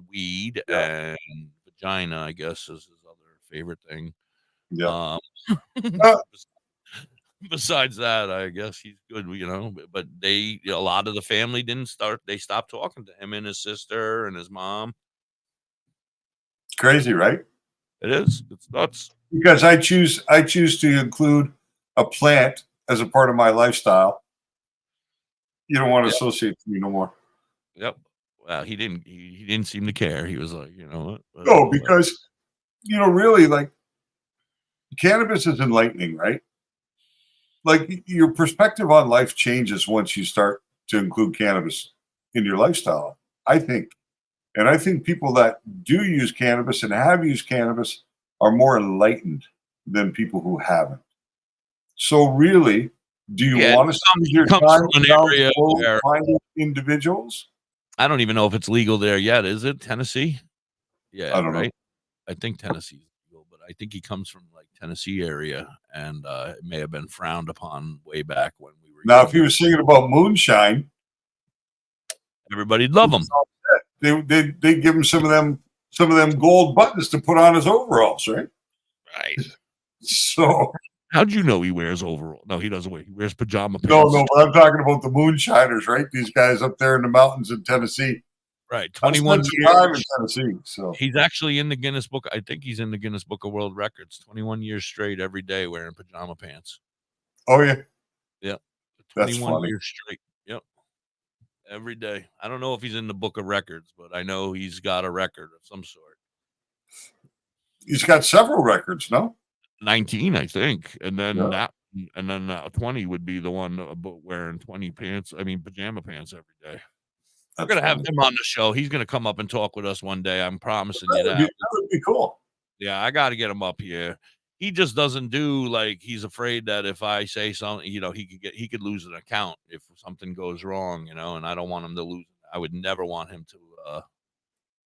weed and vagina, I guess, is his other favorite thing. Besides that, I guess he's good, but a lot of the family they stopped talking to him and his sister and his mom. Crazy, right? It is. It's nuts. Because I choose to include a plant as a part of my lifestyle. You don't want to associate with me no more. Yep. Well, he didn't seem to care. He was like, you know what? No, because really, like, cannabis is enlightening, right? Like, your perspective on life changes once you start to include cannabis in your lifestyle, I think. And I think people that do use cannabis and have used cannabis are more enlightened than people who haven't. So really, do you want to spend your time from an area where finding individuals? I don't even know if it's legal there yet. Is it Tennessee? Yeah, I don't know. I think Tennessee's legal, but I think he comes from like Tennessee area, and it may have been frowned upon way back when we were. Now, if he was singing about moonshine, everybody'd love him. They give him some of them gold buttons to put on his overalls, right? Right. So how'd you know he wears overall? No, he doesn't wear. He wears pajama pants. No, but I'm talking about the moonshiners, right? These guys up there in the mountains in Tennessee. Right, I 21 spent some time in years. Tennessee. So He's actually in the Guinness Book. I think he's in the Guinness Book of World Records. 21 years straight, every day wearing pajama pants. Oh yeah. Yep. That's 21 funny. years straight. Yep. Every day. I don't know if he's in the Book of Records, but I know he's got a record of some sort. He's got several records, no? 19, I think, and then Yeah. 20 would be the one about wearing pajama pants every day. We're That's gonna have funny. him on the show. He's gonna come up and talk with us one day. I'm promising you That that. would be cool. Yeah, I got to get him up here. He just doesn't do like he's afraid that if I say something, he could lose an account if something goes wrong, and I don't want him to lose. I would never want him to.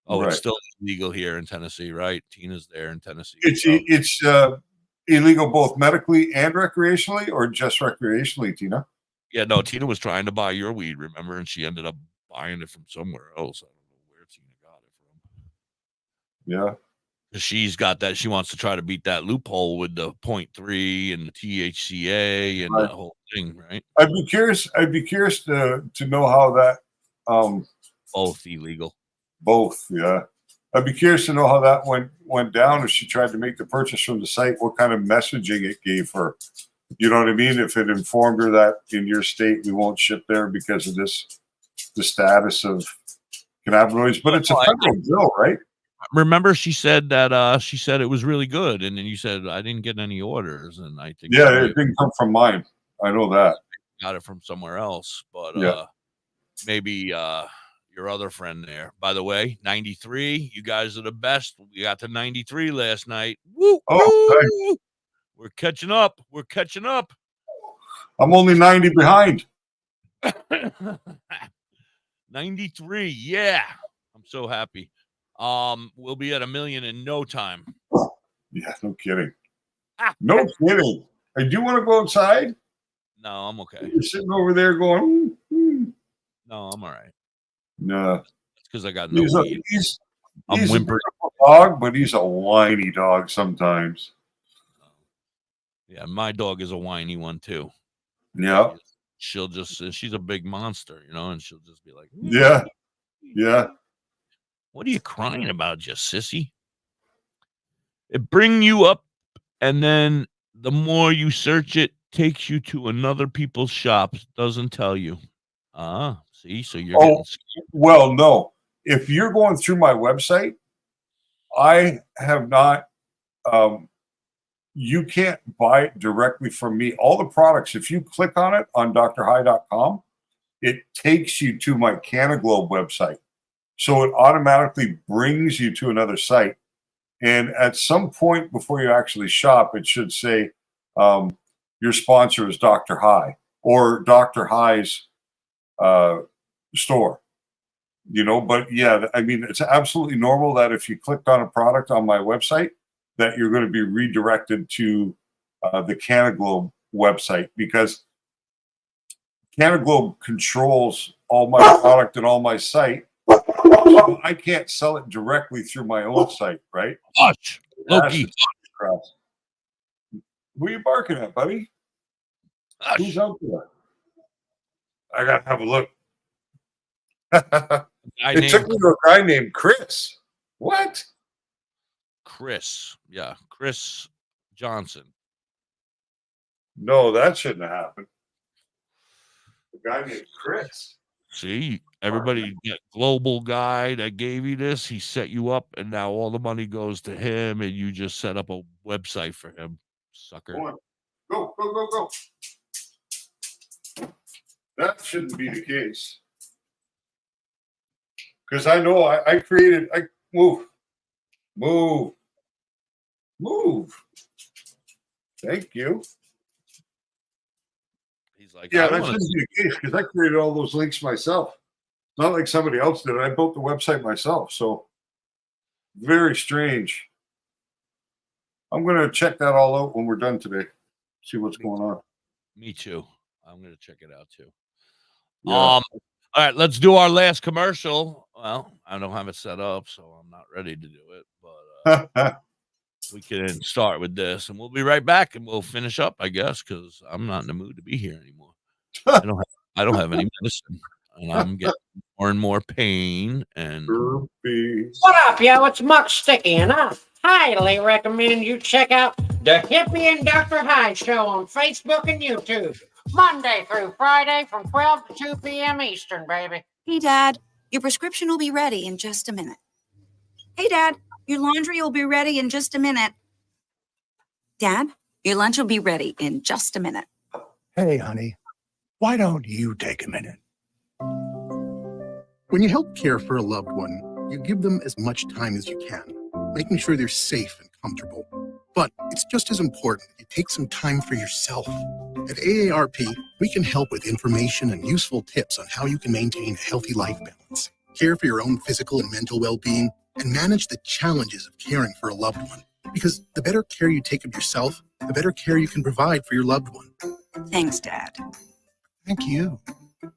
Right. It's still illegal here in Tennessee, right? Tina's there in Tennessee. It's illegal both medically and recreationally, or just recreationally, Tina? Yeah, no, Tina was trying to buy your weed, remember? And she ended up buying it from somewhere else. I don't know where Tina got it from. Yeah. 'Cause she's got that. She wants to try to beat that loophole with the 0.3 and the THCA and Right. that whole thing, right? I'd be curious to know how that both illegal. Both, yeah. I'd be curious to know how that went down if she tried to make the purchase from the site, what kind of messaging it gave her. You know what I mean? If it informed her that in your state we won't ship there because of the status of cannabinoids, but it's a federal bill, right? Remember, she said that she said it was really good, and then you said I didn't get any orders, and I think Yeah, it didn't come from mine. I know that. got it from somewhere else, but Yeah. maybe your other friend there. By the way, 93, you guys are the best. We got to 93 last night. Woo! Woo! We're catching up. We're catching up. I'm only 90 behind. 93, yeah. I'm so happy. We'll be at 1 million in no time. Yeah, no kidding. No kidding. Hey, do you want to go outside? No, I'm okay. You're sitting over there going, No, I'm all right. No. It's because I got no He's weed. I'm a whimpering. beautiful dog, but he's a whiny dog sometimes. Yeah, my dog is a whiny one too. Yeah. She'll just she's a big monster, and she'll just be like, Yeah. Yeah. What are you crying about, you sissy? It bring you up, and then the more you search it, takes you to another people's shops. Doesn't tell you. See, so you're getting Well, no. If you're going through my website, I have not you can't buy it directly from me. All the products, if you click on it on drhigh.com, it takes you to my Canaglobe website. So it automatically brings you to another site. And at some point before you actually shop, it should say your sponsor is Dr. High or Dr. High's store. But yeah, I mean, it's absolutely normal that if you clicked on a product on my website, that you're going to be redirected to the Canaglobe website, because Canaglobe controls all my product and all my site. So I can't sell it directly through my own site, right? Hush, Loki. Who are you barking at, buddy? Who's out there? I got to have a look. It took me to a guy named Chris. What? Chris. Yeah, Chris Johnson. No, that shouldn't have happened. The guy named Chris. See, everybody, that global guy that gave you this, he set you up, and now all the money goes to him, and you just set up a website for him, sucker. Go on. Go, go, go, go. That shouldn't be the case. Because I know I created, move. Thank you. He's like, Yeah, I that wanna shouldn't be the case because I created all those links myself. Not like somebody else did. I built the website myself. So very strange. I'm going to check that all out when we're done today. See what's going on. Me too. I'm going to check it out too. Yeah. All right, let's do our last commercial. Well, I don't have it set up, so I'm not ready to do it, but we can start with this, and we'll be right back, and we'll finish up, I guess, because I'm not in the mood to be here anymore. I don't have any medicine, and I'm getting more and more pain. And What up, yo? It's Muck Sticky, and I highly recommend you check out the Hippie and Dr. Hyde Show on Facebook and YouTube, Monday through Friday from 12 to 2 p.m. Eastern, baby. Hey, Dad, your prescription will be ready in just a minute. Hey, Dad, your laundry will be ready in just a minute. Dad, your lunch will be ready in just a minute. Hey, honey, why don't you take a minute? When you help care for a loved one, you give them as much time as you can, making sure they're safe and comfortable. But it's just as important that you take some time for yourself. At AARP, we can help with information and useful tips on how you can maintain a healthy life balance, care for your own physical and mental well-being, and manage the challenges of caring for a loved one. Because the better care you take of yourself, the better care you can provide for your loved one. Thanks, Dad. Thank you.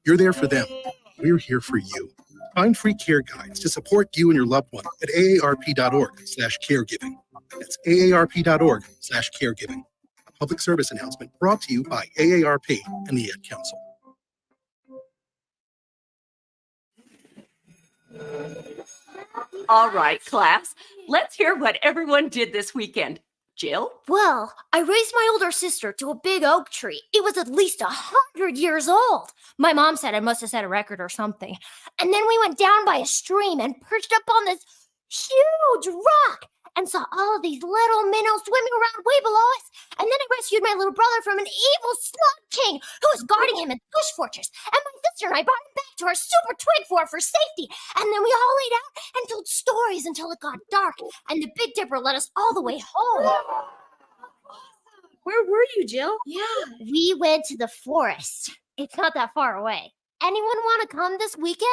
You're there for them. We're here for you. Find free care guides to support you and your loved one at aarp.org/caregiving. That's aarp.org/caregiving. A public service announcement brought to you by AARP and the Ad Council. All right, class. Let's hear what everyone did this weekend. Jill? Well, I raised my older sister to a big oak tree. It was at least 100 years old. My mom said I must have set a record or something. And then we went down by a stream and perched up on this huge rock and saw all of these little minnows swimming around way below us. And then I rescued my little brother from an evil slug king who was guarding him in the Bush Fortress. And my sister and I brought him back to our super twig fort for safety. And then we all laid out and told stories until it got dark. And the Big Dipper led us all the way home. Where were you, Jill? Yeah, we went to the forest. It's not that far away. Anyone want to come this weekend?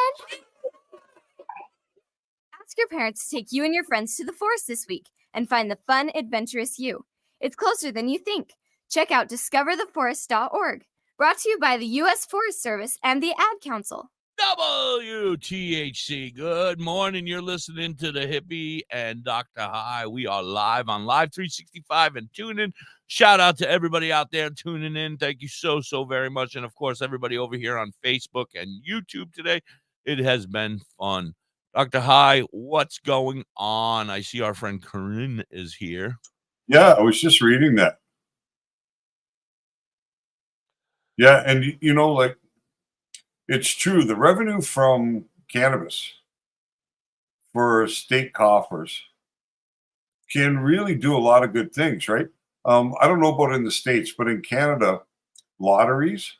Ask your parents to take you and your friends to the forest this week and find the fun, adventurous you. It's closer than you think. Check out discovertheforest.org. Brought to you by the U.S. Forest Service and the Ad Council. WTHC. Good morning. You're listening to the Hippie and Dr. High. We are live on Live 365 and tune in. Shout out to everybody out there tuning in. Thank you so very much. And of course, everybody over here on Facebook and YouTube today. It has been fun. Dr. High, what's going on? I see our friend Corinne is here. Yeah, I was just reading that. Yeah, and you know, like, it's true. The revenue from cannabis for state coffers can really do a lot of good things, right? I don't know about in the States, but in Canada, lotteries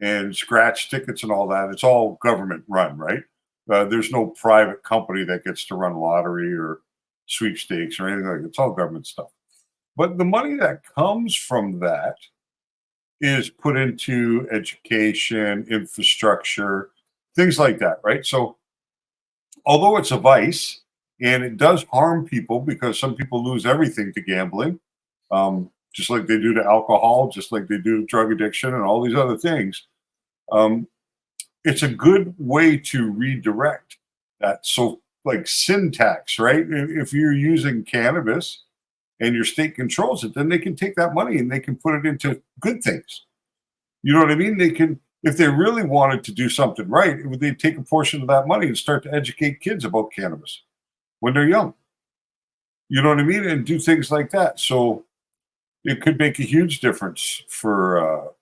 and scratch tickets and all that, it's all government run, right? There's no private company that gets to run lottery or sweepstakes or anything like that. It's all government stuff. But the money that comes from that is put into education, infrastructure, things like that, right? So although it's a vice and it does harm people because some people lose everything to gambling, just like they do to alcohol, just like they do to drug addiction and all these other things, it's a good way to redirect that. So like sin tax, right? If you're using cannabis and your state controls it, then they can take that money and they can put it into good things. You know what I mean? They can, if they really wanted to do something right, they'd take a portion of that money and start to educate kids about cannabis when they're young. You know what I mean? And do things like that. So it could make a huge difference for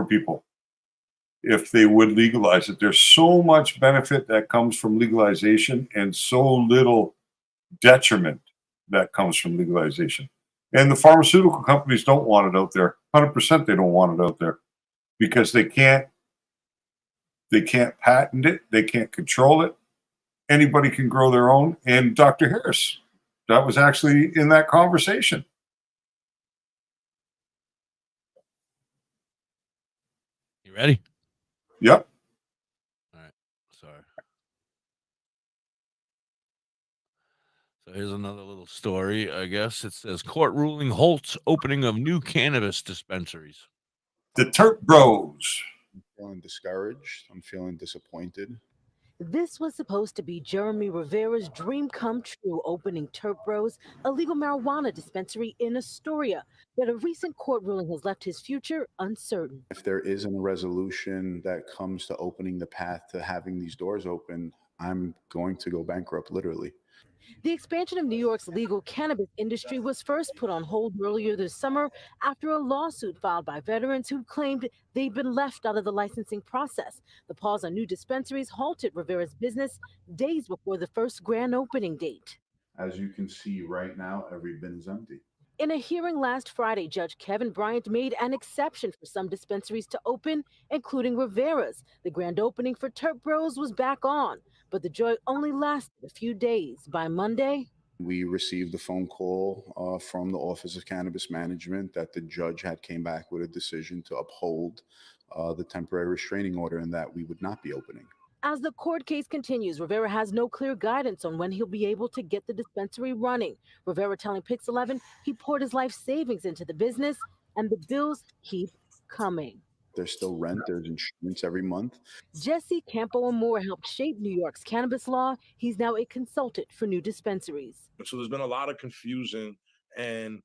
people if they would legalize it. There's so much benefit that comes from legalization and so little detriment that comes from legalization. And the pharmaceutical companies don't want it out there. 100% they don't want it out there because they can't patent it. They can't control it. Anybody can grow their own. And Dr. Harris, that was actually in that conversation. You ready? Yep. All right. Sorry. So here's another little story, I guess. It says court ruling halts opening of new cannabis dispensaries. The Terp Bros. I'm feeling discouraged. I'm feeling disappointed. This was supposed to be Jeremy Rivera's dream come true, opening Terp Bros, a legal marijuana dispensary in Astoria. But a recent court ruling has left his future uncertain. If there isn't a resolution that comes to opening the path to having these doors open, I'm going to go bankrupt, literally. The expansion of New York's legal cannabis industry was first put on hold earlier this summer after a lawsuit filed by veterans who claimed they'd been left out of the licensing process. The pause on new dispensaries halted Rivera's business days before the first grand opening date. As you can see right now, every bin is empty. In a hearing last Friday, Judge Kevin Bryant made an exception for some dispensaries to open, including Rivera's. The grand opening for Terp Bros was back on, but the joy only lasted a few days. By Monday, We received a phone call from the Office of Cannabis Management that the judge had came back with a decision to uphold the temporary restraining order and that we would not be opening. as the court case continues, Rivera has no clear guidance on when he'll be able to get the dispensary running. Rivera telling Pix 11 he poured his life savings into the business and the bills keep coming. There's still rent, there's insurance every month. Jesse Campo and Moore helped shape New York's cannabis law. He's now a consultant for new dispensaries. So there's been a lot of confusion and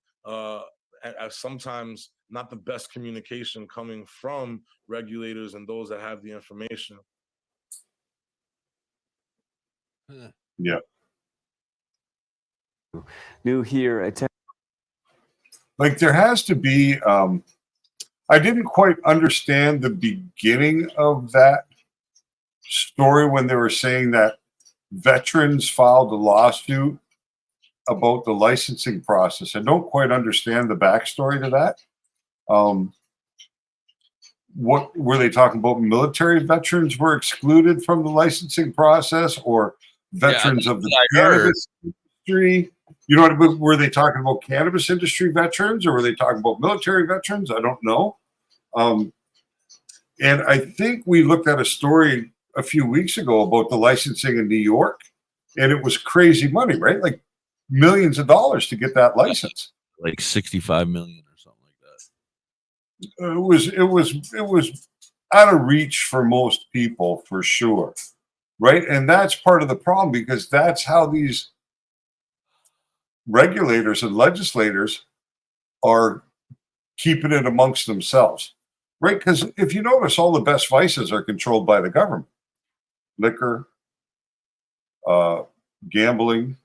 sometimes not the best communication coming from regulators and those that have the information. Yeah. New here at Like there has to be, I didn't quite understand the beginning of that story when they were saying that veterans filed a lawsuit about the licensing process. I don't quite understand the backstory to that. What were they talking about? Military veterans were excluded from the licensing process, or veterans of the cannabis industry? You know what? Were they talking about cannabis industry veterans, or were they talking about military veterans? I don't know. And I think we looked at a story a few weeks ago about the licensing in New York, and it was crazy money, right? Like millions of dollars to get that license. Like 65 million or something like that. It was out of reach for most people, for sure, right? And that's part of the problem, because that's how these regulators and legislators are keeping it amongst themselves, right? Because if you notice, all the best vices are controlled by the government. Liquor, gambling,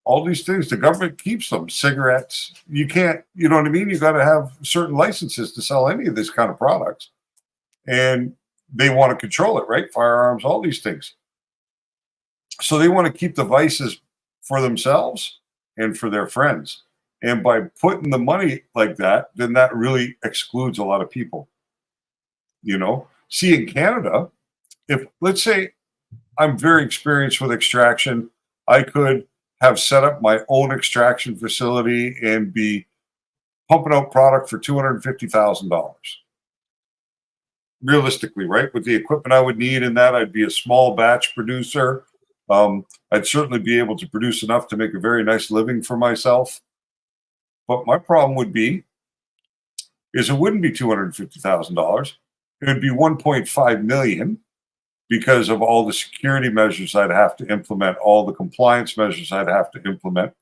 all these things, the government keeps them. Cigarettes, you can't, you know what I mean? You got to have certain licenses to sell any of this kind of products. And they want to control it, right? Firearms, all these things. So they want to keep the vices for themselves and for their friends. And by putting the money like that, then that really excludes a lot of people. You know, see, in Canada, if let's say I'm very experienced with extraction, I could have set up my own extraction facility and be pumping out product for $250,000. Realistically, right? With the equipment I would need in that, I'd be a small batch producer. I'd certainly be able to produce enough to make a very nice living for myself. But my problem would be, is it wouldn't be $250,000. It would be $1.5 million, because of all the security measures I'd have to implement, all the compliance measures I'd have to implement.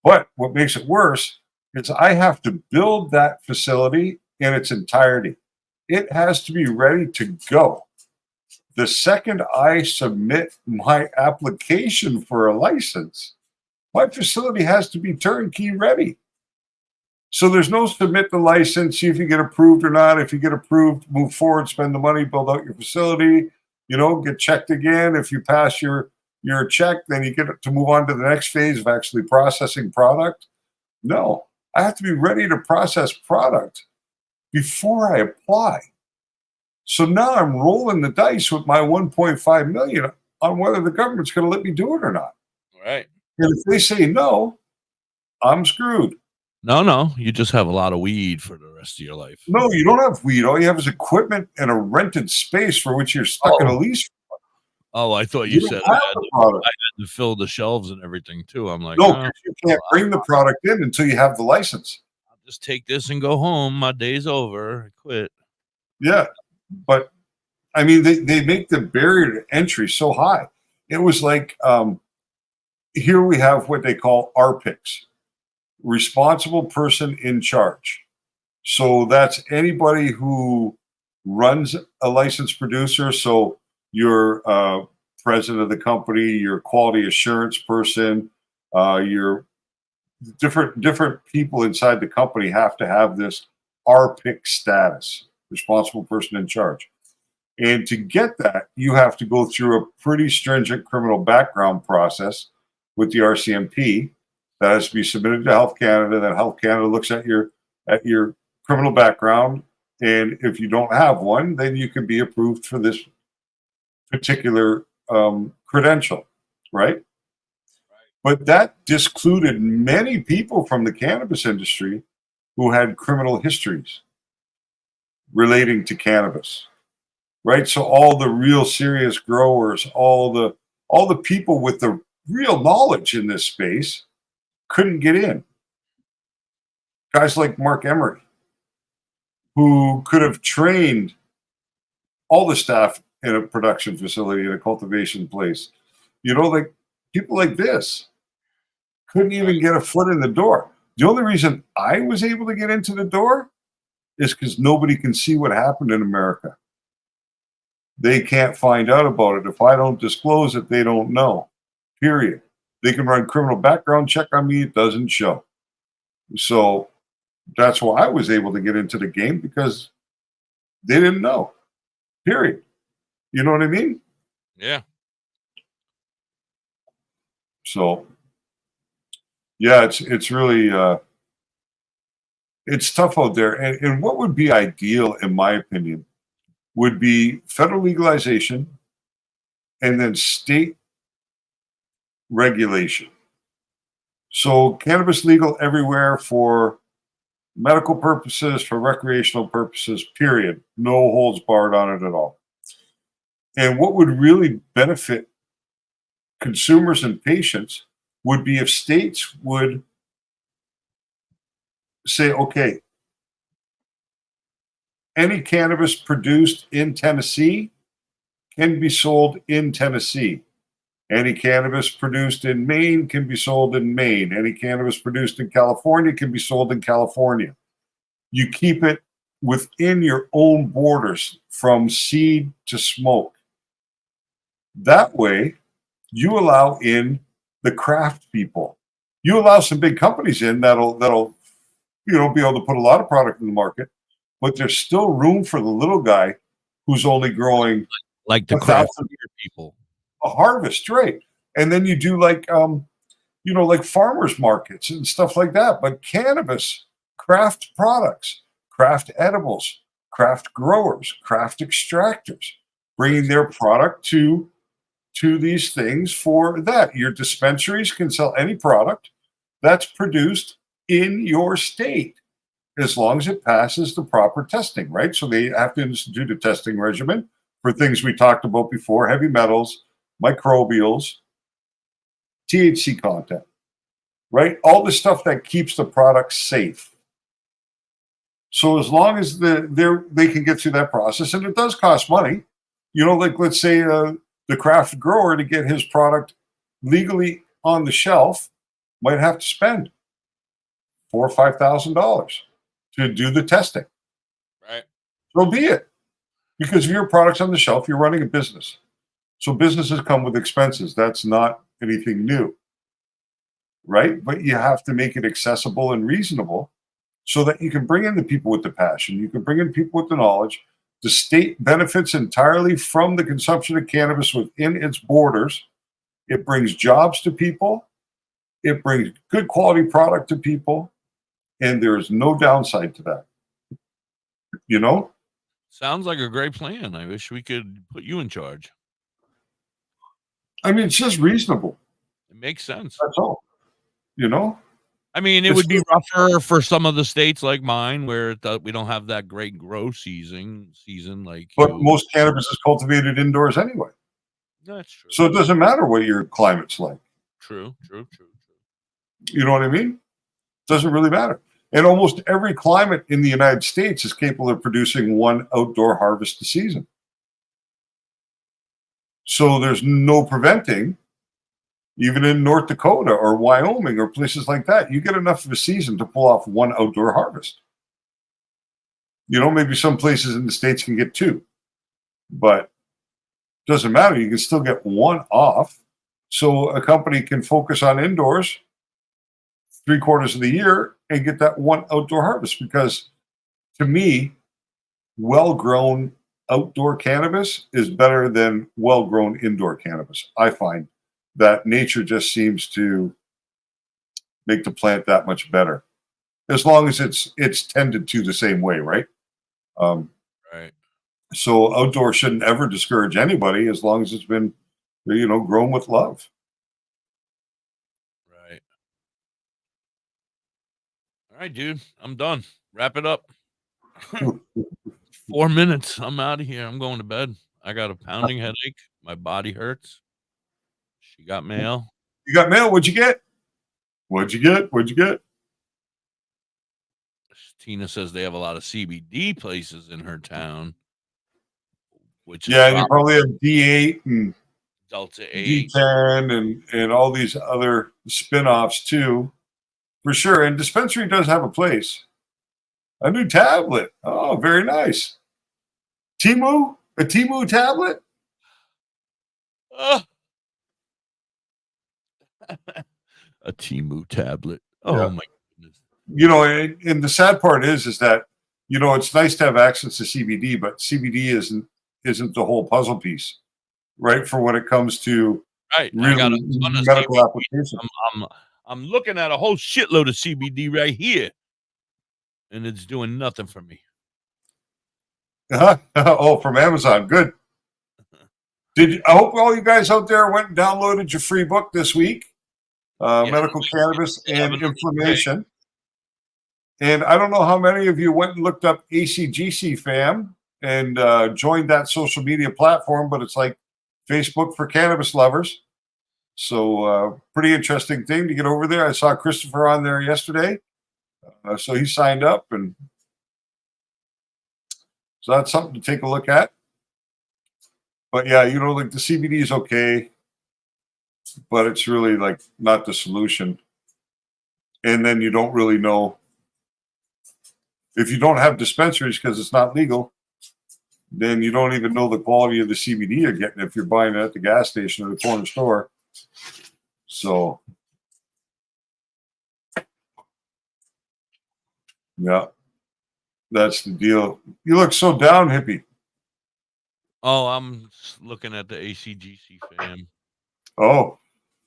But what makes it worse is I have to build that facility in its entirety. It has to be ready to go. The second I submit my application for a license, My facility has to be turnkey ready. So there's no submit the license, see if you get approved or not. If you get approved, move forward, spend the money, build out your facility, get checked again. If you pass your check, then you get to move on to the next phase of actually processing product. No, I have to be ready to process product before I apply. So now I'm rolling the dice with my 1.5 million on whether the government's going to let me do it or not. Right. And if they say no, I'm screwed. No, you just have a lot of weed for the rest of your life. No, you don't have weed. All you have is equipment and a rented space for which you're stuck in a lease. Oh, I thought you You said don't I have had, the to, product. I had to fill the shelves and everything too. I'm like, No, oh, 'cause you can't bring the product in until you have the license. I'll just take this and go home. My day's over. I quit. Yeah, but I mean, they make the barrier to entry so high. It was like here we have what they call RPICs, responsible person in charge. So that's anybody who runs a licensed producer. So your president of the company, your quality assurance person, your different people inside the company have to have this RPIC status, responsible person in charge. And to get that, you have to go through a pretty stringent criminal background process with the RCMP. That has to be submitted to Health Canada. Then Health Canada looks at your criminal background, and if you don't have one, then you can be approved for this particular credential, right? But that discluded many people from the cannabis industry who had criminal histories relating to cannabis, right? So all the real serious growers, all the people with the real knowledge in this space couldn't get in. Guys like Mark Emery, who could have trained all the staff in a production facility, in a cultivation place, like people like this couldn't even get a foot in the door. The only reason I was able to get into the door is because nobody can see what happened in America. They can't find out about it. If I don't disclose it, they don't know. Period. They can run criminal background check on me. It doesn't show. So that's why I was able to get into the game, because they didn't know. Period. You know what I mean? Yeah. So yeah, it's really it's tough out there. And what would be ideal, in my opinion, would be federal legalization and then state regulation. So cannabis legal everywhere for medical purposes, for recreational purposes, period. No holds barred on it at all. And what would really benefit consumers and patients would be if states would say, okay, any cannabis produced in Tennessee can be sold in Tennessee. Any cannabis produced in Maine can be sold in Maine. Any cannabis produced in California can be sold in California. You keep it within your own borders from seed to smoke. That way, you allow in the craft people. You allow some big companies in that'll be able to put a lot of product in the market, but there's still room for the little guy who's only growing like the craft people. A harvest, right? And then you do like farmers markets and stuff like that. But cannabis, craft products, craft edibles, craft growers, craft extractors, bringing their product to these things for that. Your dispensaries can sell any product that's produced in your state, as long as it passes the proper testing, right? So they have to institute a testing regimen for things we talked about before: heavy metals, microbials, THC content, right? All the stuff that keeps the product safe. So as long as they can get through that process, and it does cost money, like let's say the craft grower, to get his product legally on the shelf, might have to spend $4,000 or $5,000 to do the testing. Right. So be it. Because if your product's on the shelf, you're running a business. So businesses come with expenses. That's not anything new. right? But you have to make it accessible and reasonable so that you can bring in the people with the passion. You can bring in people with the knowledge. The state benefits entirely from the consumption of cannabis within its borders. It brings jobs to people. It brings good quality product to people. And there's no downside to that. You know? Sounds like a great plan. I wish we could put you in charge. I mean, it's just reasonable. It makes sense. That's all. You know? I mean, it would be rougher for some of the states like mine where we don't have that great grow season like But you. most cannabis is cultivated indoors anyway. That's true. So it doesn't matter what your climate's like. True. You know what I mean? Doesn't really matter. And almost every climate in the United States is capable of producing one outdoor harvest a season. So there's no preventing, even in North Dakota or Wyoming or places like that, you get enough of a season to pull off one outdoor harvest. You know, maybe some places in the States can get two, but doesn't matter. You can still get one off. So a company can focus on indoors 3/4 of the year and get that one outdoor harvest. Because to me, well-grown outdoor cannabis is better than well-grown indoor cannabis. I find that nature just seems to make the plant that much better, as long as it's tended to the same way, right? Right. So outdoor shouldn't ever discourage anybody as long as it's been, grown with love. Right. All right, dude. I'm done. Wrap it up. 4 minutes. I'm out of here. I'm going to bed. I got a pounding headache. My body hurts. She got mail. You got mail? What'd you get? What'd you get? Tina says they have a lot of CBD places in her town. Which Yeah, is and you probably have D8 and Delta 8. D10 and all these other spin-offs too, for sure. And dispensary does have a place. A new tablet. Oh, very nice. Temu? A Temu tablet? A Temu tablet. Oh Yeah. my! And the sad part is that, it's nice to have access to CBD, but CBD isn't the whole puzzle piece, right? For when it comes to Right. I really got a ton of medical CBD. applications. I'm looking at a whole shitload of CBD right here, and it's doing nothing for me. Oh, from Amazon. Good. I hope all you guys out there went and downloaded your free book this week, Medical Cannabis and Inflammation. And I don't know how many of you went and looked up ACGC fam and joined that social media platform, but it's like Facebook for cannabis lovers. So pretty interesting thing to get over there. I saw Christopher on there yesterday. So he signed up, and so that's something to take a look at. But yeah, like the CBD is okay, but it's really like not the solution. And then you don't really know if you don't have dispensaries because it's not legal, then you don't even know the quality of the CBD you're getting if you're buying it at the gas station or the corner store. So, yeah, that's the deal. You look so down, hippie. Oh, I'm looking at the ACGC fam. Oh.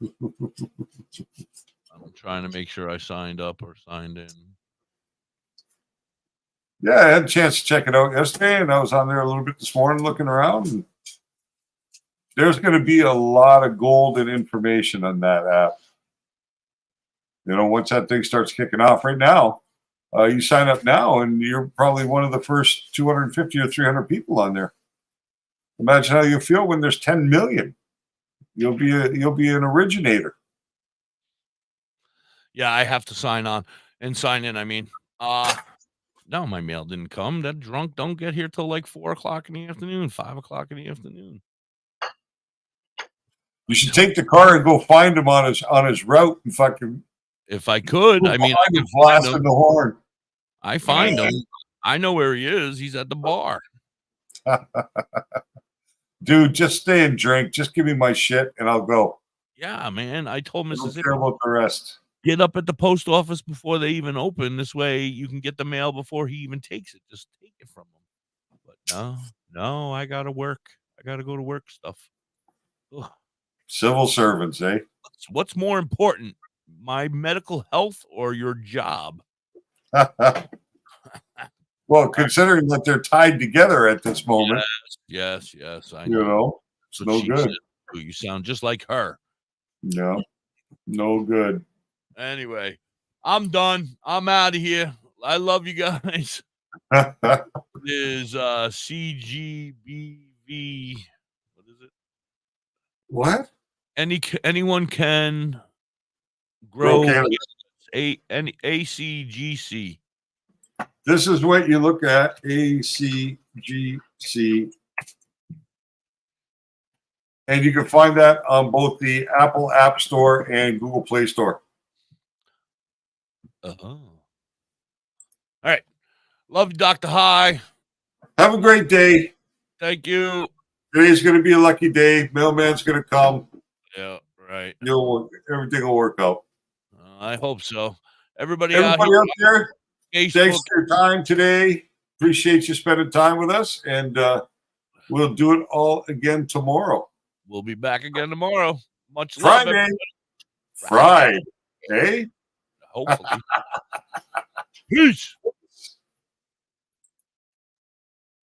I'm trying to make sure I signed up or signed in. Yeah, I had a chance to check it out yesterday, and I was on there a little bit this morning looking around. And there's going to be a lot of golden information on that app. Once that thing starts kicking off right now, you sign up now, and you're probably one of the first 250 or 300 people on there. Imagine how you feel when there's 10 million. You'll be an originator. Yeah, I have to sign on and sign in. I mean, no, my mail didn't come. That drunk don't get here till like 4 o'clock in the afternoon, 5 o'clock in the afternoon. You should take the car and go find him on his route and fucking. If I could, I mean, I can blast in the horn. I find him. I know where he is. He's at the bar. Dude, just stay and drink. Just give me my shit and I'll go. Yeah, man. I told I don't Mississippi. care about the rest. Get up at the post office before they even open. This way you can get the mail before he even takes it. Just take it from him. But no, I got to work. I got to go to work stuff. Ugh. Civil servants, eh? What's more important, my medical health or your job? Well, considering that they're tied together at this moment, Yes, I you know, it's That's what no she good. said. You sound just like her. No, no good. Anyway, I'm done. I'm out of here. I love you guys. Is CGBV. What is it? What? Anyone can grow cannabis. ACGC. This is what you look at, ACGC. And you can find that on both the Apple App Store and Google Play Store. All right. Love you, Dr. High. Have a great day. Thank you. Today's going to be a lucky day. Mailman's going to come. Yeah, right. Everything will work out. I hope so. Everybody out there, Facebook. thanks for your time today. Appreciate you spending time with us, and we'll do it all again tomorrow. We'll be back again tomorrow. Much love. Friday. Everybody. Friday. Hey? Hopefully. Peace.